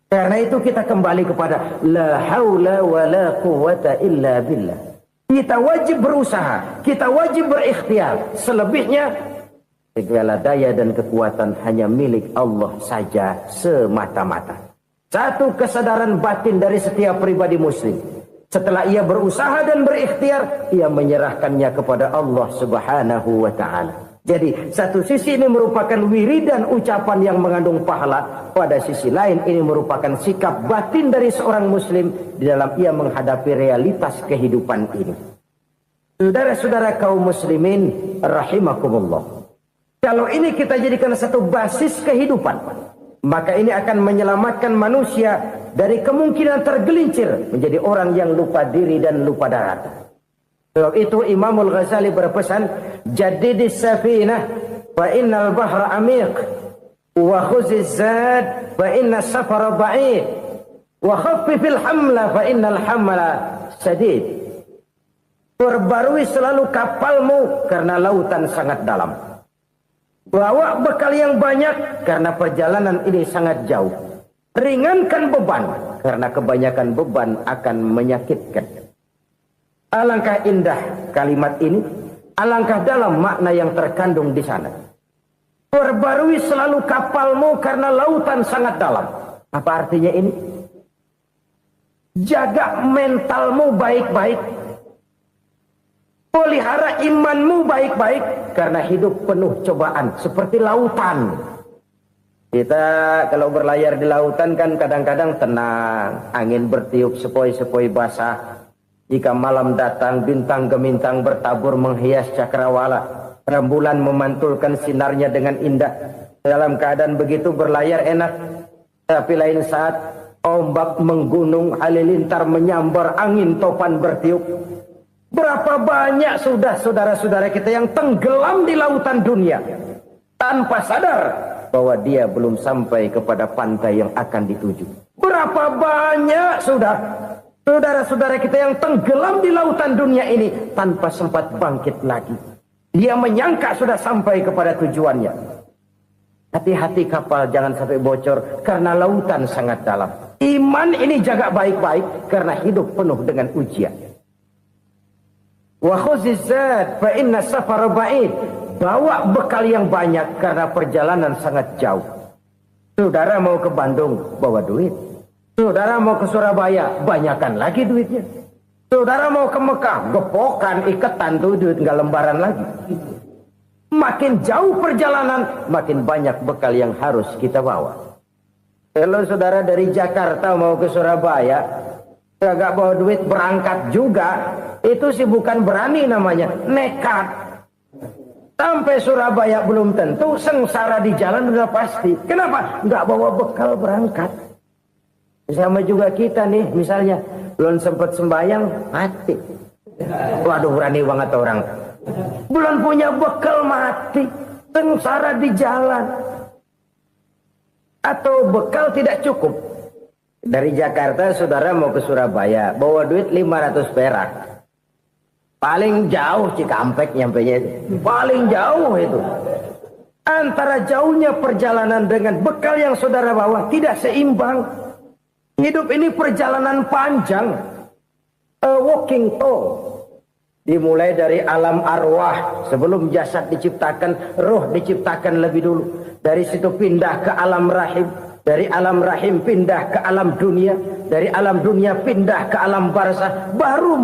Karena itu kita kembali kepada la haula wa la quwata illa billah. Kita wajib berusaha, kita wajib berikhtiar. Selebihnya, segala daya dan kekuatan hanya milik Allah saja semata-mata. Satu kesadaran batin dari setiap pribadi muslim. Setelah ia berusaha dan berikhtiar, ia menyerahkannya kepada Allah Subhanahu wa ta'ala. Jadi satu sisi ini merupakan wiridan ucapan yang mengandung pahala. Pada sisi lain ini merupakan sikap batin dari seorang muslim di dalam ia menghadapi realitas kehidupan ini. Saudara-saudara kaum muslimin rahimakumullah. Kalau ini kita jadikan satu basis kehidupan, maka ini akan menyelamatkan manusia dari kemungkinan tergelincir menjadi orang yang lupa diri dan lupa darat. Sebab itu Imamul Ghazali berpesan, jadidis safinah fa innal bahra amiq wa khuziz zad fa inna safara ba'id wa khaffifil hamla fa innal hamla sadid. Perbarui selalu kapalmu karena lautan sangat dalam. Bawa bekal yang banyak karena perjalanan ini sangat jauh. Ringankan beban karena kebanyakan beban akan menyakitkan. Alangkah indah kalimat ini, alangkah dalam makna yang terkandung di sana. Perbarui selalu kapalmu karena lautan sangat dalam. Apa artinya ini? Jaga mentalmu baik-baik. Pelihara imanmu baik-baik karena hidup penuh cobaan seperti lautan. Kita kalau berlayar di lautan kan kadang-kadang tenang, angin bertiup sepoi-sepoi basah. Jika malam datang bintang gemintang bertabur menghias cakrawala, rembulan memantulkan sinarnya dengan indah. Dalam keadaan begitu berlayar enak, tapi lain saat ombak menggunung, halilintar menyambar, angin topan bertiup. Berapa banyak sudah saudara-saudara kita yang tenggelam di lautan dunia tanpa sadar bahwa dia belum sampai kepada pantai yang akan dituju. Berapa banyak sudah saudara-saudara kita yang tenggelam di lautan dunia ini tanpa sempat bangkit lagi. Dia menyangka sudah sampai kepada tujuannya. Hati-hati kapal jangan sampai bocor karena lautan sangat dalam. Iman ini jaga baik-baik karena hidup penuh dengan ujian. Wa khuziz zad fa inna safara ba'id. Bawa bekal yang banyak karena perjalanan sangat jauh. Saudara mau ke Bandung, bawa duit. Saudara mau ke Surabaya, banyakan lagi duitnya. Saudara mau ke Mekah, gepokan, iketan tuh duit nggak lembaran lagi. Makin jauh perjalanan, makin banyak bekal yang harus kita bawa. Kalau saudara dari Jakarta mau ke Surabaya, nggak bawa duit berangkat juga, itu sih bukan berani namanya, nekat. Sampai Surabaya belum tentu, sengsara di jalan udah pasti. Kenapa? Nggak bawa bekal berangkat. Sama juga kita nih, misalnya belum sempat sembahyang, mati. Waduh, berani banget orang. Belum punya bekal, mati. Sengsara di jalan. Atau bekal tidak cukup. Dari Jakarta saudara mau ke Surabaya, bawa duit 500 perak. Paling jauh Cikampek nyampenya itu. Paling jauh itu. Antara jauhnya perjalanan dengan bekal yang saudara bawa tidak seimbang. Hidup ini perjalanan panjang. A walking tour. Dimulai dari alam arwah. Sebelum jasad diciptakan, roh diciptakan lebih dulu. Dari situ pindah ke alam rahim. Dari alam rahim pindah ke alam dunia. Dari alam dunia pindah ke alam barzah. Baru